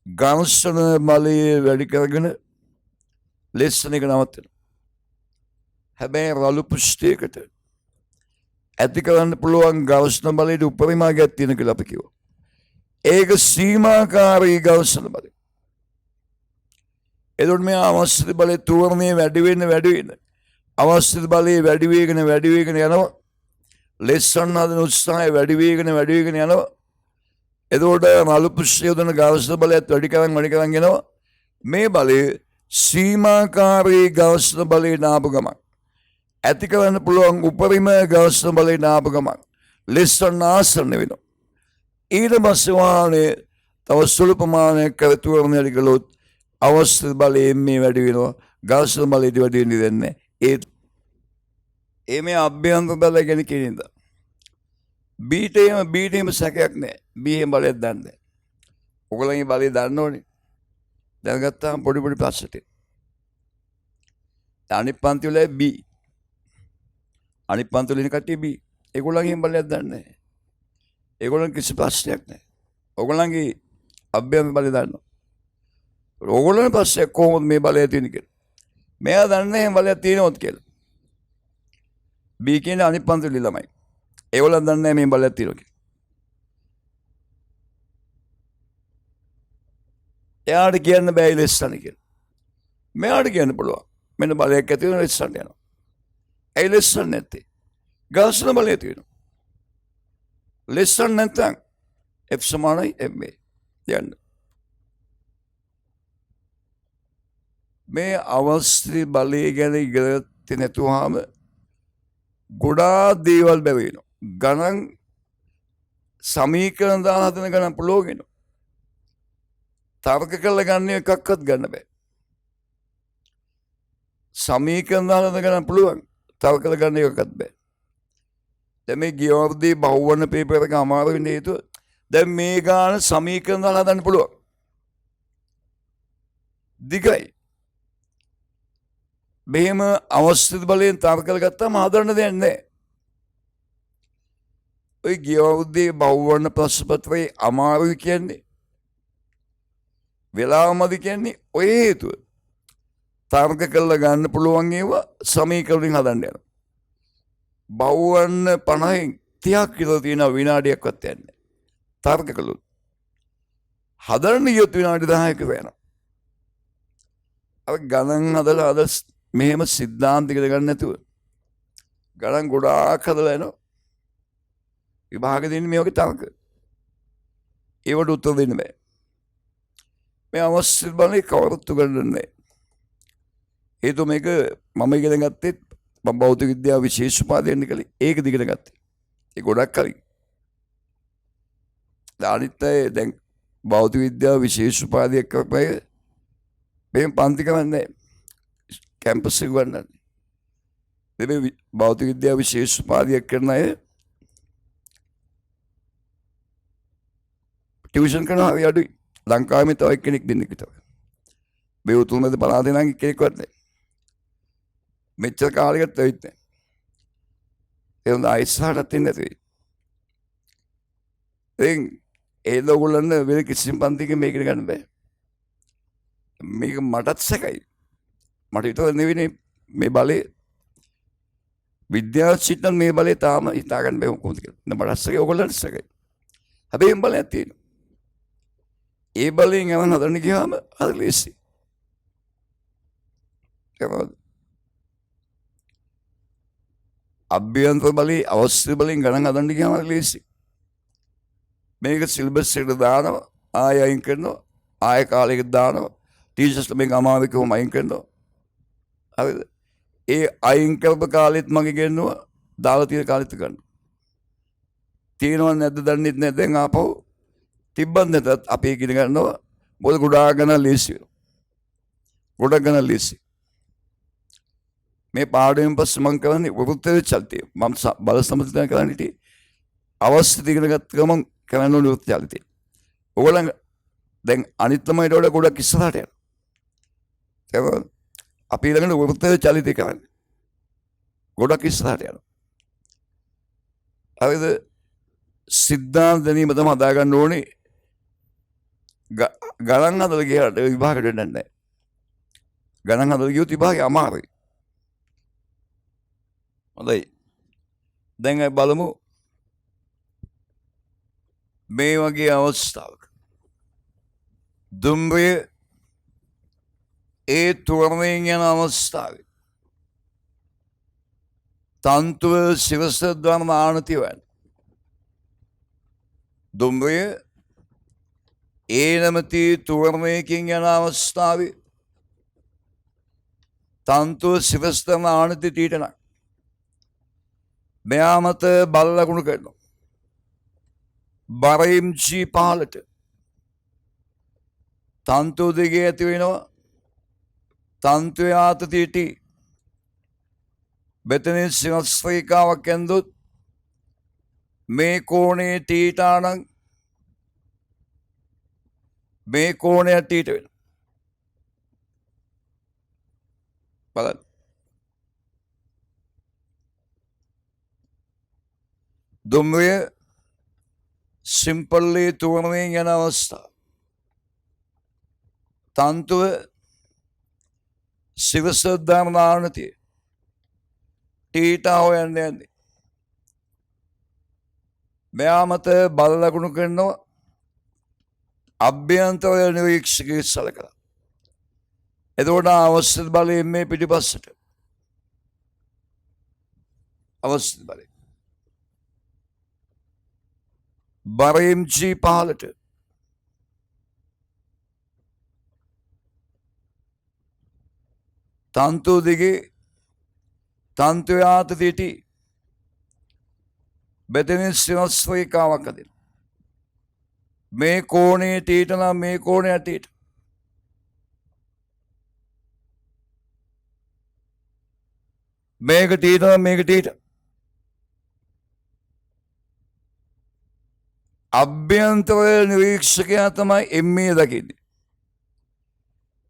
ඝර්ෂණ බලය වැඩි කරගෙන ලෙස්සන එක නවත්තනවා. හැබැයි රළු පෘෂ්ඨයකට ඇති කරන්න පුළුවන් ඝර්ෂණ බලයට උපරිමාගයක් තියෙන කියලා අපි කිව්වා. ඒක සීමාකාරී ඝර්ෂණ බලය. එතකොට මේ අවශ්‍ය බලය තෝරණය වැඩි වෙන්න අවශ්‍ය බලය වැඩි වේගෙන යනවා. ලෙස්සන් හදන උත්සාහය වැඩි වේගෙන යනවා. එතකොට රළු පුෂ්‍ය යොදන ගවස්න බලයත් වැඩි කරන් යනවා. මේ බලය සීමාකාරී ගවස්න බලයට ආපු ගමන් ඇති කරන්න පුළුවන් උපරිම ගවස්න බලයට ආපු ගමන් ලෙස්සන් ආසන්න වෙනවා. ඊට පස්සේ වාහනේ තව සුළු ප්‍රමාණයක් කරතුවරණයට කළොත් අවශ්‍ය බලයෙන් මේ වැඩි වෙනවා. ගවස්න බලයට වැඩි වෙන්නේ දෙන්නේ. ඒ මේ අභ්‍යන්තර බලය ගැන කියනද බීටේම සැකයක් නෑ. බීහෙම බලයක් දන්නේ. ඔයගොල්ලන්ගේ බලය දන්න ඕනේ. දැනගත්තාම පොඩි ප්‍රශ්නට. අනිත් පන්ති වල බී. අනිත් පන්ති වල ඉන්න කට්ටිය බී. ඒගොල්ලන්ගේ බලයක් දන්නේ නැහැ. ඒගොල්ලන් කිසි ප්‍රශ්නයක් නැහැ. ඔයගොල්ලන්ගේ අභ්‍යන්තර බලය දන්නවා. ඕගොල්ලන් පස්සේ කොහොමද මේ බලය තියෙන්නේ කියලා. මෙයා දන්නේ නැහැ බලයක් තියෙනවද කියලා. බී කියන්නේ අනිත් පන්ති වල ළමයි. ඒගොල්ලන් දන්නේ නැහැ මේ බලයක් තියෙනවා කියලා. එයාට කියන්න බෑ ලෙස්සන කියලා. මෙයාට කියන්න පුළුවන්. මෙන්න බලයක් ඇති වෙන ලෙස්සන්න යනවා. ඇයි ලෙස්සන් නැත්තේ? ගවස්න බලය තියෙනවා. ලෙස්සන් නැත්නම් F සමානයි MA යන්න. මේ අවශ්‍ය බලය ගැන ඉගෙන නැතුවම ගොඩාක් දේවල් බැහැ වෙනවා. ගණන් සමීකරණ දාන හදන ගණන් පුළුවන් වෙනවා. තර්ක කරලා ගන්න එකක්වත් ගන්න බෑ. සමීකරණ දාන ගණන් පුළුවන්. තර්ක කරලා ගන්න එකක්වත් බෑ. දැන් මේ ගියවර්දී බහුවර්ණ පේපර් එක අමාරු වෙන්නේ හේතුව දැන් මේ ගාන සමීකරණ දාලා හදන්න පුළුවන්. දිගයි. මෙහෙම අවශ්‍ය බලයෙන් තර්ක කරලා ගත්තාම හදන්න දෙයක් නැහැ. ඔය ගියවර්දී බහුවර්ණ ප්‍රශ්න පත්‍රයේ අමාරුයි කියන්නේ වෙලාවමදි කියන්නේ ඔය හේතුව. තර්ක කරලා ගන්න පුළුවන් ඒවා සමීකරණයෙන් හදන්න යනවා. බහුවර්ණ 50න් 30ක් විතර තියෙන විනාඩියක්වත් යන්නේ. තර්ක කළොත්. හදන්න ගියොත් විනාඩි 10ක වෙනවා. අර ගණන් හදලා අද මෙහෙම සිද්ධාන්ත ඉගෙන ගන්න නැතුව ගණන් ගොඩාක් හදලා එනවා. විභාග දෙන්නේ මේ වගේ තර්ක. ඒවට උත්තර දෙන්න බෑ. මේ අවශ්‍ය බලේ කවුරුත් උගන්වන්නේ. හේතුව මේක මම ඉගෙන ගත්තේ මම භෞතික විද්‍යාව විශේෂ උපාධියෙන් කළේ. ඒක දිගට ගත්තේ. ඒ ගොඩක් කලින්. අනිත් අය දැන් භෞතික විද්‍යාව විශේෂ උපාධියක් කරපය මේ පන්ති කරන්නේ කැම්පස් එක ගන්නන්නේ. මේ භෞතික විද්‍යාව විශේෂ උපාධියක් කරන අය ටියුෂන් කරනවා හරි අඩුයි. ලංකාවේ තව එක්කෙනෙක් දෙන්නෙක් විතරයි. මේ උතුමද පළාතේ නම් එක්කෙනෙක්වත් නැහැ. මෙච්චර කාලයකට වෙයිත් නැහැ. ඒ වුණා ඉස්සරහට ඉන්නේ නැති වෙයි. ඒ ලෝගොල්ලන් වෙන කිසිම පන්තියකින් මේක ගන්න බෑ. මේක මටත් සැකයි. මට විතර නෙවෙයි මේ බලේ විද්‍යාර්ථීන් මේ බලේ තාම හිතා ගන්න බෑ කොහොමද කියලා. මටත් සැකයි ඕගොල්ලන්ට සැකයි. හැබැයි මේ බලයක් තියෙනවා. ඒ බලයෙන් යන හදන්න ගියාම හරි ලේසි. අභ්‍යන්තර බලේ අවශ්‍ය බලයෙන් ගණන් හදන්න ගියාම හරි ලේසි. මේක සිලබස් එකට දානවා ආය අයින් කරනවා ආය කාලයකට දානවා ටීචර්ස්ලා මේක අමාරුකම අයින් කරනවා. හරිද? ඒ අයින් කරපු කාලෙත් මගේ ගෙන්නවා දාලා තියෙන කාලෙත් ගන්නවා. තියෙනව නැද්ද දන්නේ නැහැ. දැන් ආපහු තිබ්බත් නැතත් අපි ඉගෙන ගන්නවා. මොකද ගොඩාක් ගණන් ලේසි වෙනවා. ගොඩක් ගණන් ලේසි. මේ පාඩයෙන් පස්සේ මම කරන්නේ වෘත්තය චලිතය. මම බල සම්පූර්ණ කරන්න ඉතින් අවශ්‍ය ඉගෙන ගත්ත ගමන් කරන්න ඕනේ වෘත්තය චලිතය. ඕගොල්ලන් දැන් අනිත් ළමයිට වඩා ගොඩක් ඉස්සරහට යනවා. අපි ළඟට වෘත්තය චලිතය කරන්නේ. ගොඩක් ඉස්සරහට යනවා. හරිද? සිද්ධාන්ත දැනීම තමයි හදාගන්න ඕනේ. ගණන් හදලා ගියාට විභාගයට වෙන්නේ නැහැ. ගණන් හදලා ගියොත් විභාගේ අමාරුයි. හොඳයි. දැන් අපි බලමු මේ වගේ අවස්ථාවක දුම්රිය ඒ තුරණයෙන් යන අවස්ථාවේ තන්තුව සිවස දරන ආනතිය වන්න. දුම්රිය ඒ නැමති තුරණයකින් යන අවස්ථාවේ තන්තුව සිවස් දරන ආනති තීටන මෙයා මත බල ලකුණු කරනවා. බරයිම්චි පහලට තන්තු දෙකේ ඇති වෙනවා තන්තුවේ ආතතියට මෙතනින් සිවස් රේඛාවක් ඇන්දොත් මේ කෝණේ තීටා නම් මේ කෝණය තීට වෙනවා. බලන්න. දුම්රිය සිම්පල්ලි තුරණයෙන් යන අවස්ථාව. තන්තුව සිවස දරන ආනතිය ටීටා හොයන්න යන්නේ. මෙයා මත බල ලකුණු කරනවා අභ්‍යන්තර නිරීක්ෂකයෙක් සලකලා. එතකොට අවශ්‍ය බලයෙන් මේ පිටිපස්සට අවශ්‍ය බලය බරයිම්චි පහලට තන්තු දිගේ තන්තුවේ ආතතියට මෙතනින් සිවස් රේඛාවක් අදින. මේ කෝණේ තීට නම් මේ කෝණය තීට. මේක තීට නම් මේක තීට. අභ්‍යන්තර නිරීක්ෂකයා තමයි එම්මේ දකින්නේ.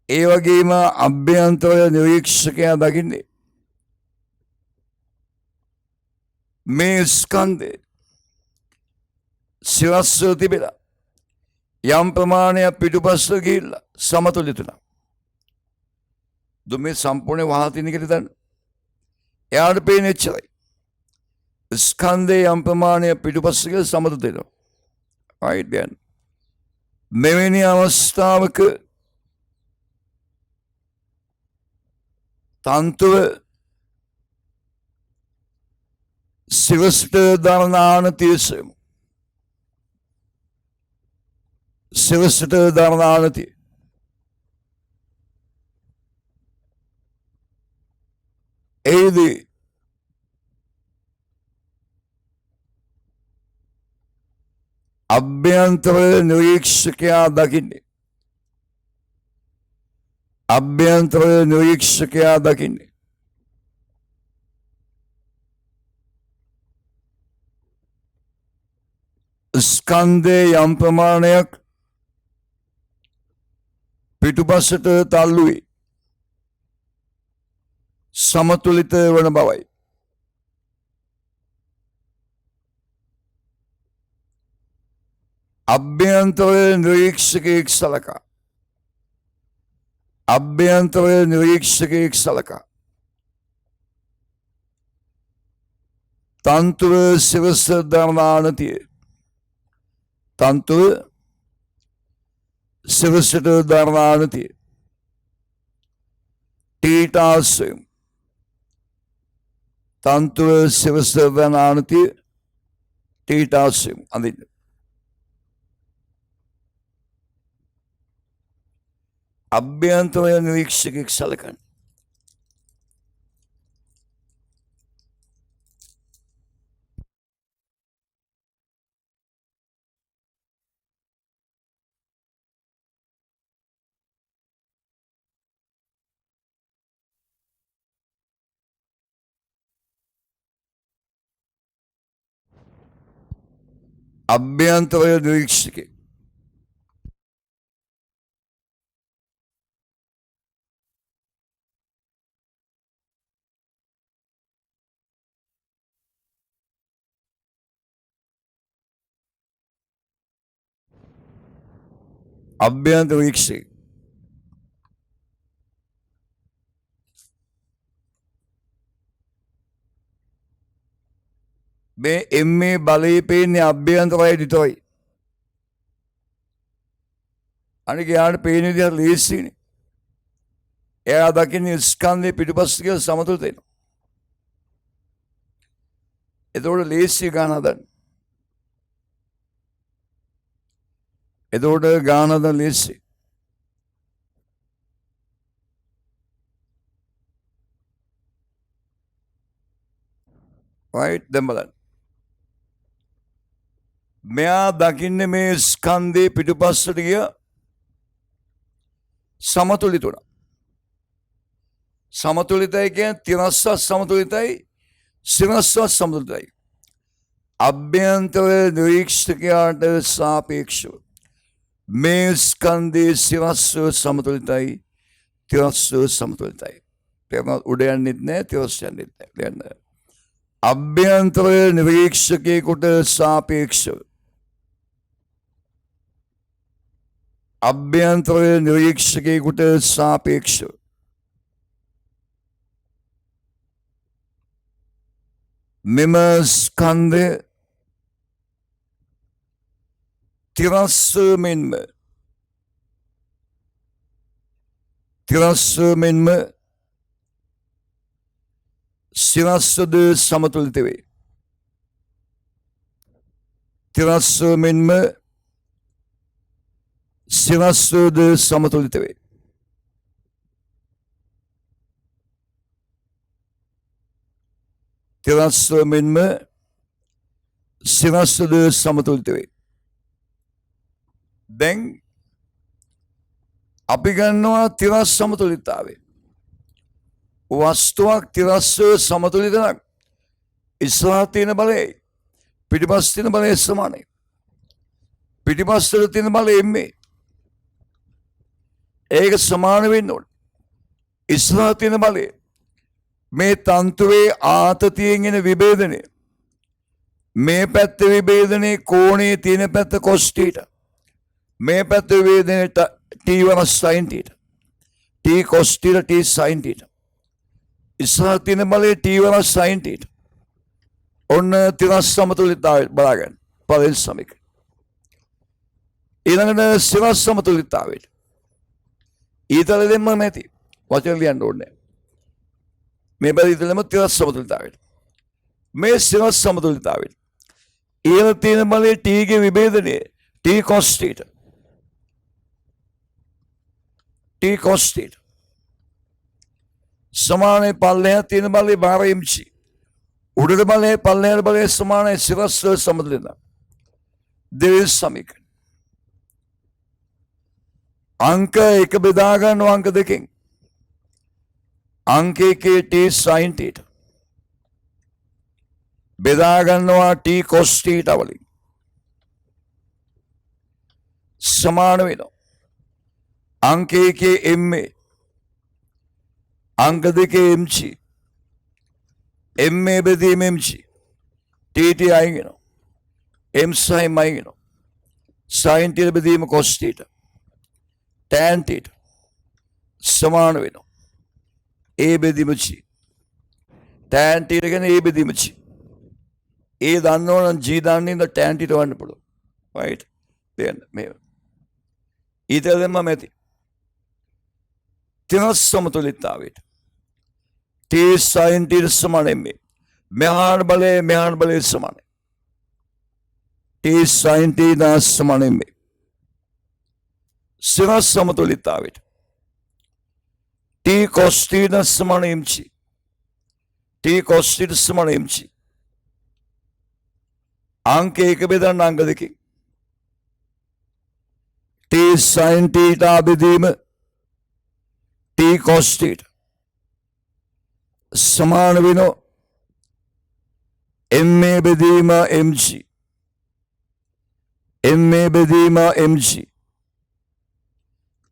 ඒ වගේම අභ්‍යන්තර නිරීක්ෂකයා දකින්නේ මේ ස්කන්ධේ සිවස්ව තිබෙලා යම් ප්‍රමාණයක් පිටුපස්සට ගිහිල්ලා සමතුලිත නම් දුමේ සම්පූර්ණ වහතින කියලා දන්න. එයාට පේන්නේ එච්චරයි. ස්කන්ධේ යම් ප්‍රමාණයක් පිටුපස්සට ගිහිල්ලා සමතුලිත වෙනවා. right then මෙවැනි අවස්ථාවක තන්තුව සිවසට දරන ආනතිය සිවසට දරන ආනතිය එයිදී අභ්‍යන්තර නිරීක්ෂකයා දකින්නේ අභ්‍යන්තර නිරීක්ෂකයා දකින්නේ ස්කන්ධේ යම් ප්‍රමාණයක් පිටුපසට තල්ලුවේ සමතුලිත වන බවයි. අභ්‍යන්තර නිරීක්ෂකයෙක් සලකා අභ්‍යන්තර නිරීක්ෂකයෙක් සලකා තන්තුව සිවස දරන ආනතිය තන්තුව සිවසට දරන ආනතිය ටීටාසයම් තන්තුව සිවස දරන ආනතිය ටීටාසයම් අඳින්න. අභ්‍යන්තර නිරීක්ෂකයෙක් සලකන්න. අභ්‍යන්තර නිරීක්ෂකයෙක් අභ්‍යන්තර නිරීක්ෂකයෙක් මේ එම්මේ බලයේ පේන්නේ අභ්‍යන්තරය විතරයි. අනික යාට පේන විදිහට ලේසියිනේ. එයා දකින්නේ ස්කන්ධේ පිටුපස්ස කියලා සමතුලිත වෙනවා. එතකොට ලේසි ගාන හදන්න. එතකොට ගාන හදන්න ලේසි. right දැන් බලන්න. මෙයා දකින්නේ මේ ස්කන්ධේ පිටුපස්සට ගිය සමතුලිත උනා. සමතුලිතයි කියන්නේ තිරස්ස සමතුලිතයි, සිරස්ස සමතුලිතයි. අභ්‍යන්තර නිරීක්ෂකයාට සාපේක්ෂව මේ ස්කන්ධයේ සිරස්ස සමතුලිතයි, තිරස්ස සමතුලිතයි. තේරුණාද? උඩ යන්නෙත් නැහැ, තිරස්ස යන්නෙත් නැහැ. දැන් අභ්‍යන්තර නිරීක්ෂකයෙකුට සාපේක්ෂව අභ්‍යන්තර නිරීක්ෂකයෙකුට සාපේක්ෂව මෙම ස්කන්ධය තිරස්ස මෙන්ම සිරස්සද සමතුලිත වේ. තිරස්ස මෙන්ම සිරස්සද සමතුලිත වේ. තිරස්ස මෙන්ම සිරස්සද සමතුලිත වේ. දැන් අපි ගන්නවා තිරස් සමතුලිතතාවය. වස්තුවක් තිරස්ස සමතුලිත නම් ඉස්සරහ තියෙන බලයයි පිටිපස්ස තියෙන බලය සමානයි. පිටිපස්සට තියෙන බලය එන්නේ. ඒක සමාන වෙන්න ඕන. ඉස්සරහ තියෙන බලය මේ තන්තුවේ ආතතියෙන් එන විභේදනය. මේ පැත්ත විභේදනයේ කෝණයේ තියෙන පැත්ත cos θ. මේ පැත්ත විභේදනයේ t වන sin θ. t cos θ t sin θ. ඉස්සරහ තියෙන බලය t වන sin θ. ඔන්න තිරස් සමතුලිතතාවය බලාගන්න. පළවෙනි සමීකරණය. ඊළඟට සිරස් සමතුලිතතාවයට. ඊතල දෙන්න නැති. වචන ලියන්න ඕනේ. මේ බැරිදලම තිරස් සමතුලිතතාවයට. මේ සිරස් සමතුලිතතාවයට. ඊළඟ තියෙන බලයේ t ගේ විභේදනය t cos θ. t cos θ. සමානයි පල්ලෙහා තියෙන බලයේ බාර mc. උඩට බලයේ පල්ලෙහාට බලයේ සමානයි සිරස් සමතුලිත. දෙවෙනි සමීකරණය. අංක එක බෙදා ගන්නවා අංක දෙකෙන්. අංක එකේ t sin θ. බෙදා ගන්නවා t cos θ වලින්. සමාන වෙනවා. අංක එකේ ma. අංක දෙකේ mc. ma බෙදීම mc. tt අයින් වෙනවා. m sin අයින් වෙනවා. sin θ බෙදීම cos θ. tan θ සමාන වෙනවා. a බෙදීම c. tan θ කියන්නේ a බෙදීම c. a දන්නවනම් g දන්නේ නැත්නම් tan θ වන්න පුළුවන්. right? දෙන්න මේ. ඊට දෙන්න මැති. තිරස් සමතුලිතතාවයට. t sin θ සමාන m. මෙහාට බලය සමානයි. t sin θ සමාන m. සිරස් සමතුලිතතාවයට. t cos θ සමාන mc. t cos θ සමාන mc. අංක එක බෙදන්න අංක දෙකකින්. t sin θ බෙදීම t cos θ සමාන වෙනවා ma බෙදීම mc. ma බෙදීම mc.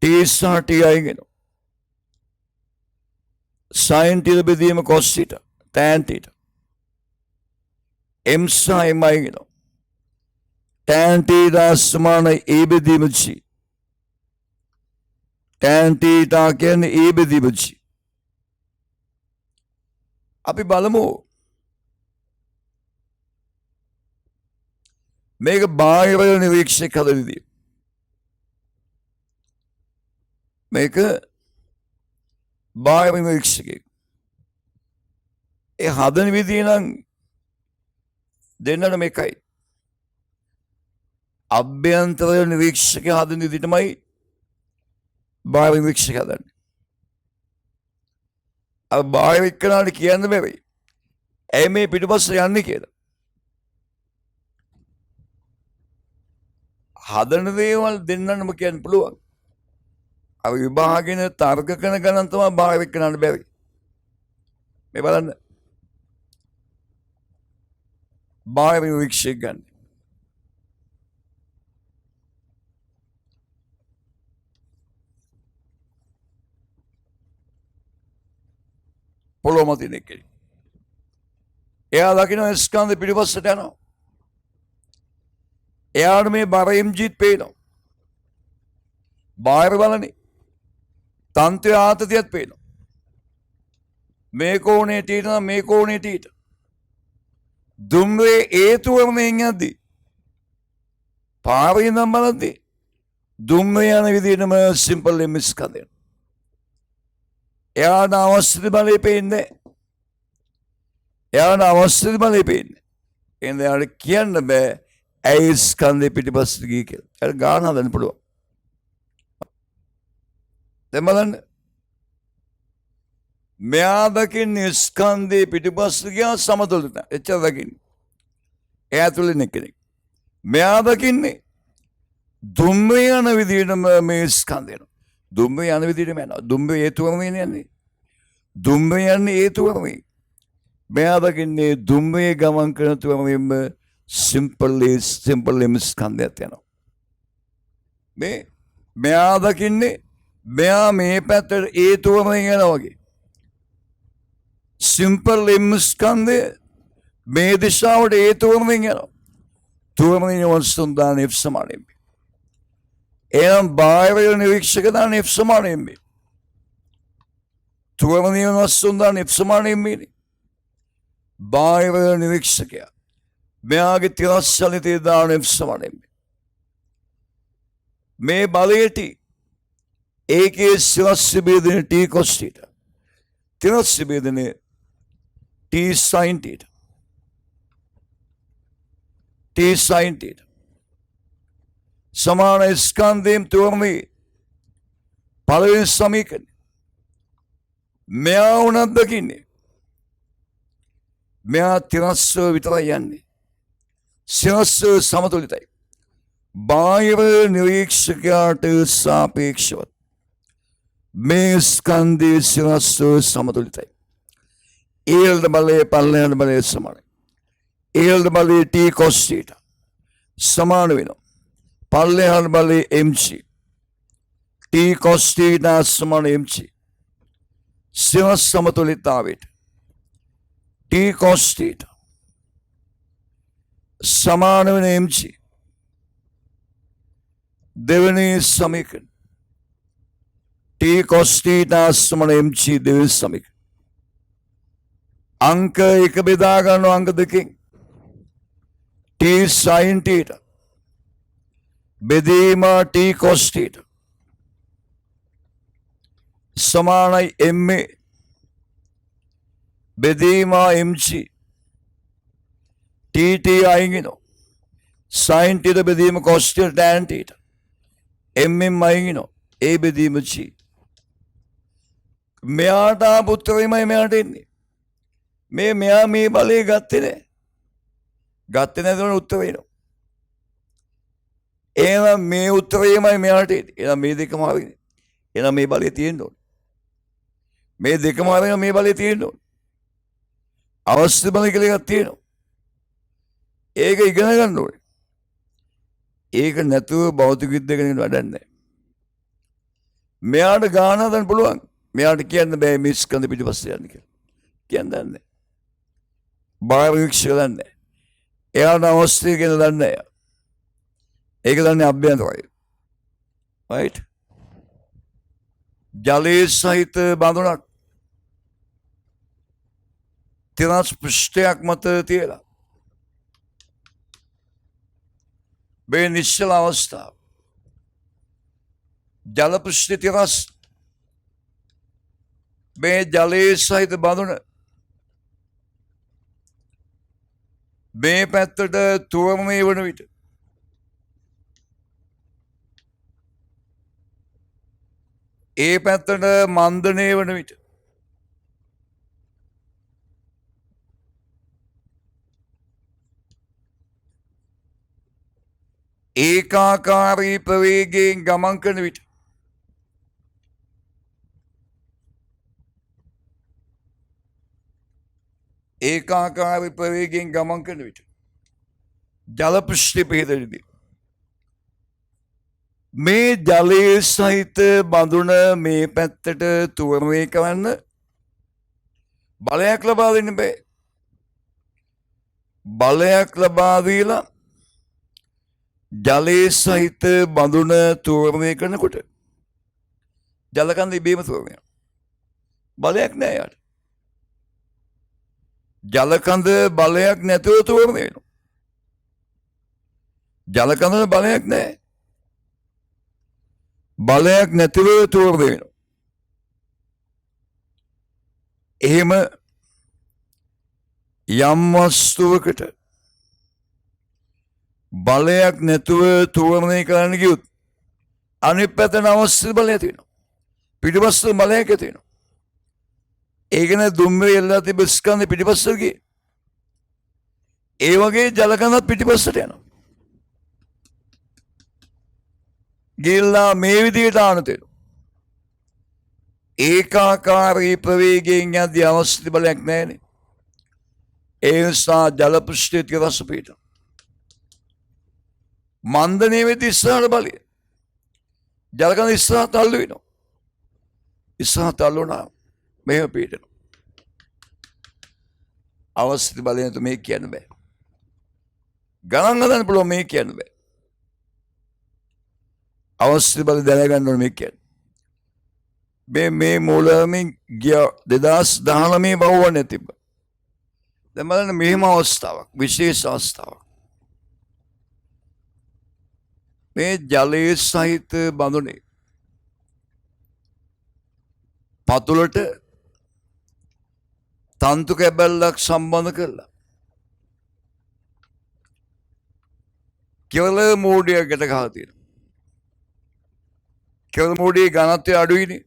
t සහ t අයින් වෙනවා. sin θ බෙදීම cos θ tan θ. m සහ m අයින් වෙනවා. tan θ සමානයි a බෙදීම c. tan θ කියන්නේ a බෙදීම c. අපි බලමු මේක බාහිර නිරීක්ෂක හදවිදී. මේක බාහිර නිරීක්ෂකයෙක්. ඒ හදන විදිය නම් දෙන්නට මේකයි. අභ්‍යන්තර නිරීක්ෂකයා හදන විදිහටමයි බාහිර නිරීක්ෂකයා හදන්නේ. අර බාහිර එක්කනට කියන්න බැරි. ඇයි මේ පිටුපස්ස යන්නේ කියලා. හදන දේවල් දෙන්නටම කියන්න පුළුවන්. අර විභාගෙන තර්ක කරන ගණන් තමයි බාහිර එක්කනට බැරි. මේ බලන්න. බාහිර නිරීක්ෂක ගන්න. පොළොව මතින් එක්කෙනෙක්. එයා දකින්න ස්කන්ධ පිටිපස්සට යනවා. එයාට මේ බර එම්ජීත් පේනවා. බාහිර බලන්නේ. තන්ත්‍රය ආතතියත් පේනවා. මේ කෝණේ තීරණ මේ කෝණේ තීරණ. දුම්රේ හේතු වර්ණයෙන් යද්දී පාරේ නම් බලද්දී දුම්රේ යන විදිහටම සිම්පල් එම් ස්කන්ධය. එයාට අවශ්‍ය බලය පේන්නේ. එයාට අවශ්‍ය බලය පේන්නේ. එහෙනම් එයාට කියන්න බෑ ඇයි ස්කන්ධේ පිටිපස්සට ගියේ කියලා. එයාට ගාන හදන්න පුළුවන්. දැන් බලන්න. මෙයා දකින්නේ ස්කන්ධේ පිටිපස්සට ගියා සමතුලිත. එච්චර දකින්නේ. එයා තුලින් එක්කෙනෙක්. මෙයා දකින්නේ දුම්රේ යන විදිහටම මේ ස්කන්ධය යනවා. දුම්රේ යන විදිහටම යනවා. දුම්රේ හේතු වර්ණයෙන් යන්නේ. දුම්රේ යන්නේ හේතු වර්ණයෙන්. මෙයා දකින්නේ දුම්රේ ගමන් කරන තුවමෙම සිම්පල් එම් ස්කන්ධයත් යනවා. මෙයා දකින්නේ මෙයා මේ පැත්තට හේතු වර්ණයෙන් යනවා වගේ. සිම්පල් එම් ස්කන්ධය මේ දිශාවට හේතු වර්ණයෙන් යනවා. තුවමෙන් වස්තුන් දාන F සමාන MB. එහෙනම් බාහිර නිරීක්ෂක දාන F සමාන MB. තුවමෙන් වස්තුන් දාන F සමාන MB. බාහිර නිරීක්ෂකයා මෙයාගේ තිරස්චලිතය දාන F සමාන MB. මේ බලයට ඒකේ සිරස්ස බේදන T cos θ. තිරස්ස බේදන T sin θ. T sin θ. සමාන ස්කන්ධයෙන් තුවමේ පළවෙනි සමීකරණය. මෙයා උනත් දකින්නේ. මෙයා තිරස්ව විතරයි යන්නේ. සිරස්ස සමතුලිතයි. බාහිර නිරීක්ෂකයාට සාපේක්ෂව මේ ස්කන්ධයේ සිරස්ස සමතුලිතයි. ඊළඟ බලයේ පල්ලෙහාට බලයේ සමානයි. ඊළඟ බලයේ T cos θ සමාන වෙනවා. පල්ලෙහාට බලයේ mc T cos θ සමාන mc. සිරස් සමතුලිතතාවයට T cos θ සමාන වෙන mc. දෙවෙනි සමීකරණ T cos θ සමාන mc දෙවෙනි සමීකරණ. අංක එක බෙදා ගන්නවා අංක දෙකෙන්. T sin θ බෙදීම T cos θ සමානයි MA බෙදීම mc. TT අයින් වෙනවා. sin θ බෙදීම cos θ tan θ. MM අයින් වෙනවා. A බෙදීම G. මෙයාට පුත්‍රයමයි මෙයාට එන්නේ. මෙයා මේ බලය ගත්තේ නැහැ. ගත්තේ නැතුන උත්තර වෙනවා. එහෙනම් මේ උත්තරයමයි මෙයාට එන්නේ. එහෙනම් මේ දෙකම හරිනේ. එහෙනම් මේ බලය තියෙන්න ඕනේ. මේ දෙකම හරිනම් මේ බලය තියෙන්න ඕනේ. අවශ්‍ය බලය කියලා එකක් තියෙනවා. ඒක ඉගෙන ගන්න ඕනේ. ඒක නැතුව භෞතික විද්‍යාවකින් වැඩක් නැහැ. මෙයාට ගාන හදන්න පුළුවන්. මෙයාට කියන්න බෑ මේ ස්කන්ධ පිටිපස්සේ යන්න කියලා. කියන්න දන්නේ. බාහිර වික්ෂය දන්නේ. එයාට අවශ්‍ය කියන දන්නේ. ඒක දන්නේ අභ්‍යන්තරයි. right? ජලයේ සහිත බඳුනක් තිරස් පෘෂ්ඨයක් මත තියලා මේ නිශ්චල අවස්ථාව ජල පෘෂ්ඨ තිරස් මේ ජලයේ සහිත බඳුන මේ පැත්තට තුවමේ වන විට ඒ පැත්තට මන්දනය වන විට ඒකාකාරී ප්‍රවේගයෙන් ගමන් කරන විට ඒකාකාරී ප්‍රවේගයෙන් ගමන් කරන විට ජල පෘෂ්ඨය පිහිටෙද්දී මේ ජලයේ සහිත බඳුන මේ පැත්තට තුවමේ කරන්න බලයක් ලබා දෙන්න බෑ. බලයක් ලබා දීලා ජලයේ සහිත බඳුන තුවමේ කරනකොට ජලකන්ද ඉබේම තුවමේ. බලයක් නෑ යාට. ජලකඳ බලයක් නැතුව තුවමේ වෙනවා. ජලකඳ බලයක් නෑ. බලයක් නැතිව තුවමේ වෙනවා. එහෙම යම් වස්තුවකට බලයක් නැතුව තුවමේ කරන්න ගියොත් අනිත් පැත්තට අවශ්‍ය බලය ඇති වෙනවා. පිටිපස්සට බලයක් ඇති වෙනවා. ඒකන දුම්බේ එල්ලා තිබ්බ ස්කන්ධේ පිටිපස්සට ගියේ. ඒ වගේ ජලකඳත් පිටිපස්සට යනවා. ගිල්ලා මේ විදිහට ආනතේ. ඒකාකාරී ප්‍රවේගයෙන් යද්දී අවශ්‍ය බලයක් නැහැනේ. ඒ නිසා ජල පෘෂ්ඨයේ රස පිට. මන්දනේ වෙද්දී ඉස්සරහට බලය. ජලකඳ ඉස්සරහට තල්ලු වෙනවා. ඉස්සරහට තල්ලුණා මෙහෙම පිටනවා. අවශ්‍ය බලය නැතු මේ කියන්න බෑ. ගණන් හදන්න පුළුවන් මේ කියන්න බෑ. අවශ්‍ය බල දැනගන්න ඕනේ මේ කියන්නේ. මේ මූලමින් ගිය 2019 බවවන්නේ තිබ්බ. දැන් බලන්න මෙහෙම අවස්ථාවක් විශේෂ අවස්ථාවක්. මේ ජලයේ සහිත බඳුනේ පතුලට තන්තු කැබැල්ලක් සම්බන්ධ කරලා කෙවල මෝඩියකට ගහලා තියෙනවා. කෙවල මෝඩියේ ඝනත්වය අඩුයිනේ.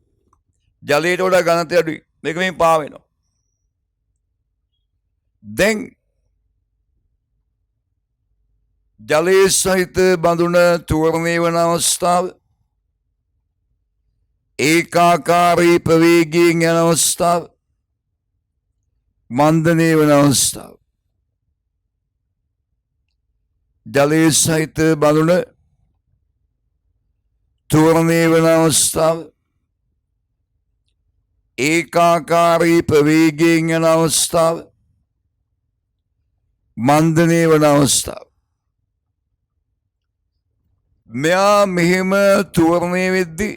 ජලයට වඩා ඝනත්වය අඩුයි. මේක මේ පා වෙනවා. දැන් ජලයේ සහිත බඳුන තුවරණය වන අවස්ථාව ඒකාකාරී ප්‍රවේගයෙන් යන අවස්ථාව මන්දනය වන අවස්ථාව ජලයේ සහිත බඳුන තුවරණය වන අවස්ථාව ඒකාකාරී ප්‍රවේගයෙන් යන අවස්ථාව මන්දනය වන අවස්ථාව මෙයා මෙහෙම තුවරණය වෙද්දී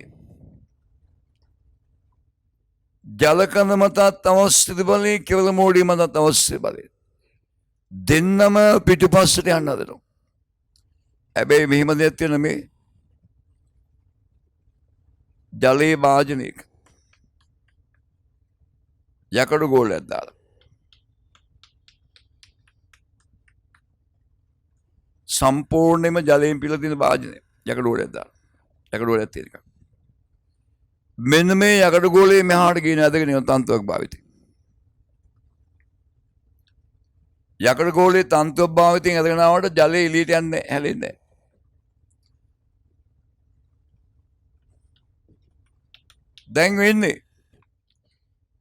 ජලකඳ මතත් අවශ්‍ය බලය කෙවල මෝඩිය මතත් අවශ්‍ය බලය දෙන්නම පිටුපස්සට යන්න හදනවා. හැබැයි මෙහෙම දෙයක් තියෙන මේ ජලයේ වාජනයක යකඩ ගෝලයක් දාලා සම්පූර්ණයෙන්ම ජලයෙන් පිරලා තියෙන වාජනය යකඩ ගෝලයක් දාලා යකඩ ගෝලයක් තියෙන එක. මෙන්න මේ යකඩ ගෝලයේ මෙහාට ගෙන ඇදගෙන යන තන්තුවක් භාවිතයි. යකඩ ගෝලයේ තන්තුවක් භාවිතයෙන් ඇදගෙන ආවට ජලය එළියට යන්නේ හැලෙන්නේ නැහැ. දැන් වෙන්නේ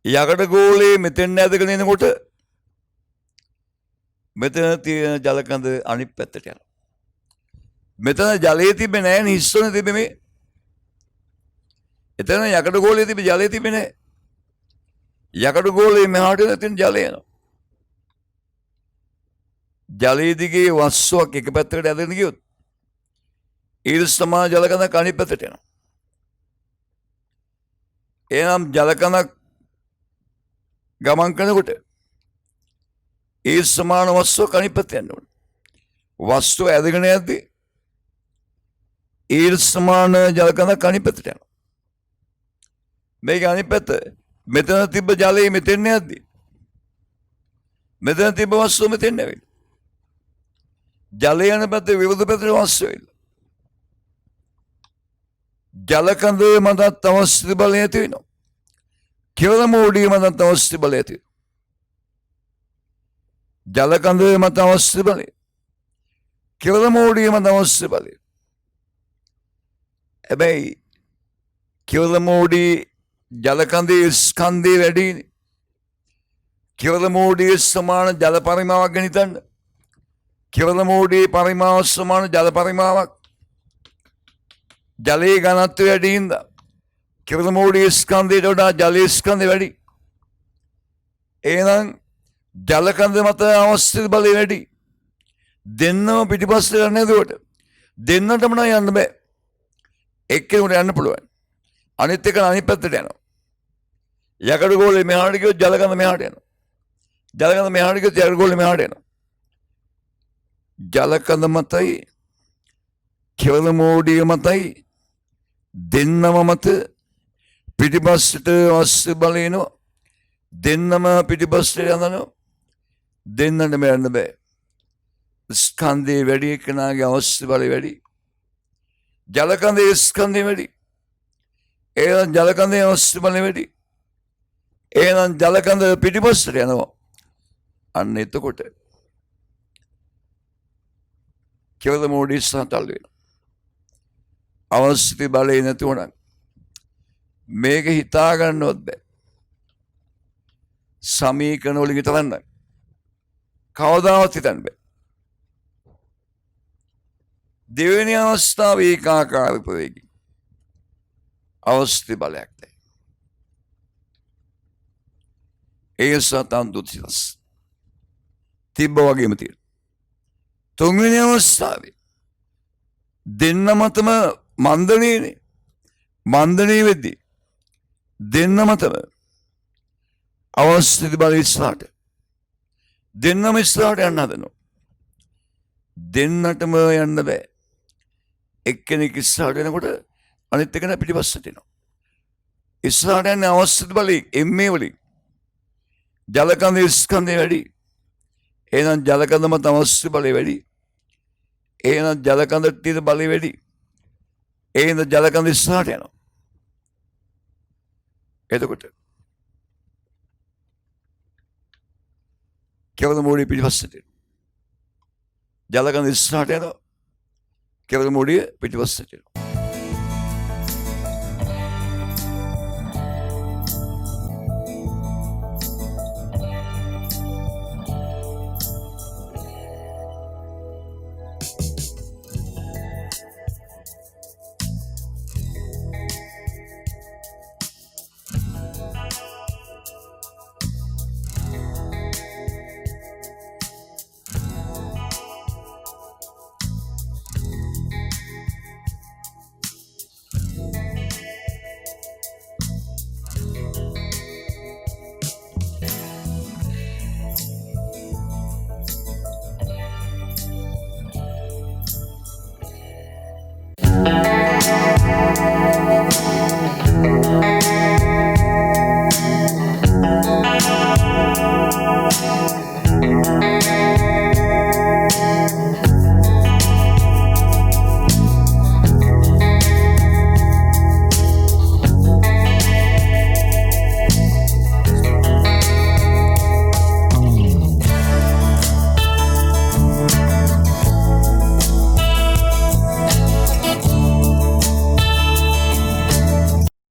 යකඩ ගෝලයේ මෙතෙන් ඇදගෙන එනකොට මෙතන තියෙන ජලකඳ අනිත් පැත්තට යනවා. මෙතන ජලයේ තිබෙන්නේ නැහැ නේ හිස්සොනේ තිබෙන්නේ මේ. එතන යකඩ ගෝලයේ තිබෙ ජලයේ තිබෙන්නේ නැහැ. යකඩ ගෝලයේ මෙහාට තියෙන ජලය යනවා. ජලයේ දිගේ වස්සුවක් එක පැත්තකට ඇදගෙන ගියොත් ඊට සමාන ජලකඳක් අනිත් පැත්තට යනවා. එනම් ජලකඳක් ගමන් කරනකොට ඒ සමාන වස්තුවක් අනිත් පැත්තට යන්න ඕනේ. වස්තුව ඇදගෙන යද්දී ඒ සමාන ජලකඳක් අනිත් පැත්තට යනවා. මේක අනිත් පැත්ත මෙතන තිබ්බ ජලය මෙතෙන් යද්දි මෙතන තිබ්බ වස්තුව මෙතෙන් ඇවිල්ලා. ජලය යන පැත්තේ විරුද්ධ පැත්තට වස්තුව ඇවිල්ලා. ජලකඳ මතත් අවශ්‍ය බලය ඇති වෙනවා. කෙවල මෝඩිය මතත් අවශ්‍ය බලය ඇති වෙනවා. ජලකඳ මත අවශ්‍ය බලය, කෙවල මෝඩිය මත අවශ්‍ය බලය. හැබැයි කෙවල මෝඩී ජලකඳේ ස්කන්ධේ වැඩිනේ. කෙවල මෝඩිය සමාන ජල පරිමාවක් ගැන හිතන්න. කෙවල මෝඩී පරිමාව සමාන ජල පරිමාවක්. ජලයේ ඝනත්වය වැඩි හින්දා කෙවල මෝඩී ස්කන්ධයට වඩා ජලයේ ස්කන්ධය වැඩි. එහෙනම් ජලකඳ මත අවශ්‍ය බලය වැඩි. දෙන්නම පිටිපස්සට යන්නේ නැතුවට දෙන්නටම නම් යන්න බෑ. එක්කෙනෙකුට යන්න පුළුවන්. අනිත් එක අනිත් පැත්තට යනවා. යකඩ ගෝලේ මෙහාට ගියොත් ජලකඳ මෙහාට යනවා. ජලකඳ මෙහාට ගියොත් යකඩ ගෝලේ මෙහාට යනවා. ජලකඳ මතයි කෙවල මෝඩිය මතයි දෙන්නම මත පිටිපස්සට අවශ්‍ය බලය එනවා. දෙන්නම පිටිපස්සට යනවා. දෙන්නටම යන්න බෑ. ස්කන්ධේ වැඩි එකනාගේ අවශ්‍ය බලය වැඩි. ජලකඳේ ස්කන්ධේ වැඩි. එහෙනම් ජලකඳේ අවශ්‍ය බලය වැඩි. එහෙනම් ජලකඳ පිටිපස්සට යනවා. අන්න එතකොට කෙවල මෝඩි සතල් වෙනවා. අවශ්‍ය බලය නැතුවනම් මේක හිතා ගන්නවත් බෑ. සමීකරණ වලින් හිතන්න කවදාවත් හිතන්න බෑ. දෙවෙනි අවස්ථාවේ ඒකාකාර ප්‍රවේගී අවශ්‍ය බලයක් නැහැ. ඒ සතන් දුතිස් තිබ්බ වගේම තියෙන. තුන්වෙනි අවස්ථාවේ දෙන්න මතම මන්දනේනේ. මන්දනේ වෙද්දී දෙන්න මතම අවශ්‍ය බල ඉස්සරහට දෙන්නම ඉස්සරහට යන්න හදනවා. දෙන්නටම යන්න බෑ. එක්කෙනෙක් ඉස්සරහට එනකොට අනිත් එකන පිටිපස්සට එනවා. ඉස්සරහට යන්නේ අවශ්‍ය බලයෙන් එම්මේ වලින්. ජලකඳ ස්කන්ධය වැඩි. එහෙනම් ජලකඳ මත අවශ්‍ය බලය වැඩි. එහෙනම් ජලකඳට තියෙන බලය වැඩි. එහෙනම් ජලකඳ ඉස්සරහට යනවා. එතකොට කෙවල මෝඩිය පිටිපස්සට එනවා. ජලකඳ ඉස්සරහට යනවා. කෙවල මෝඩිය පිටිපස්සට එනවා.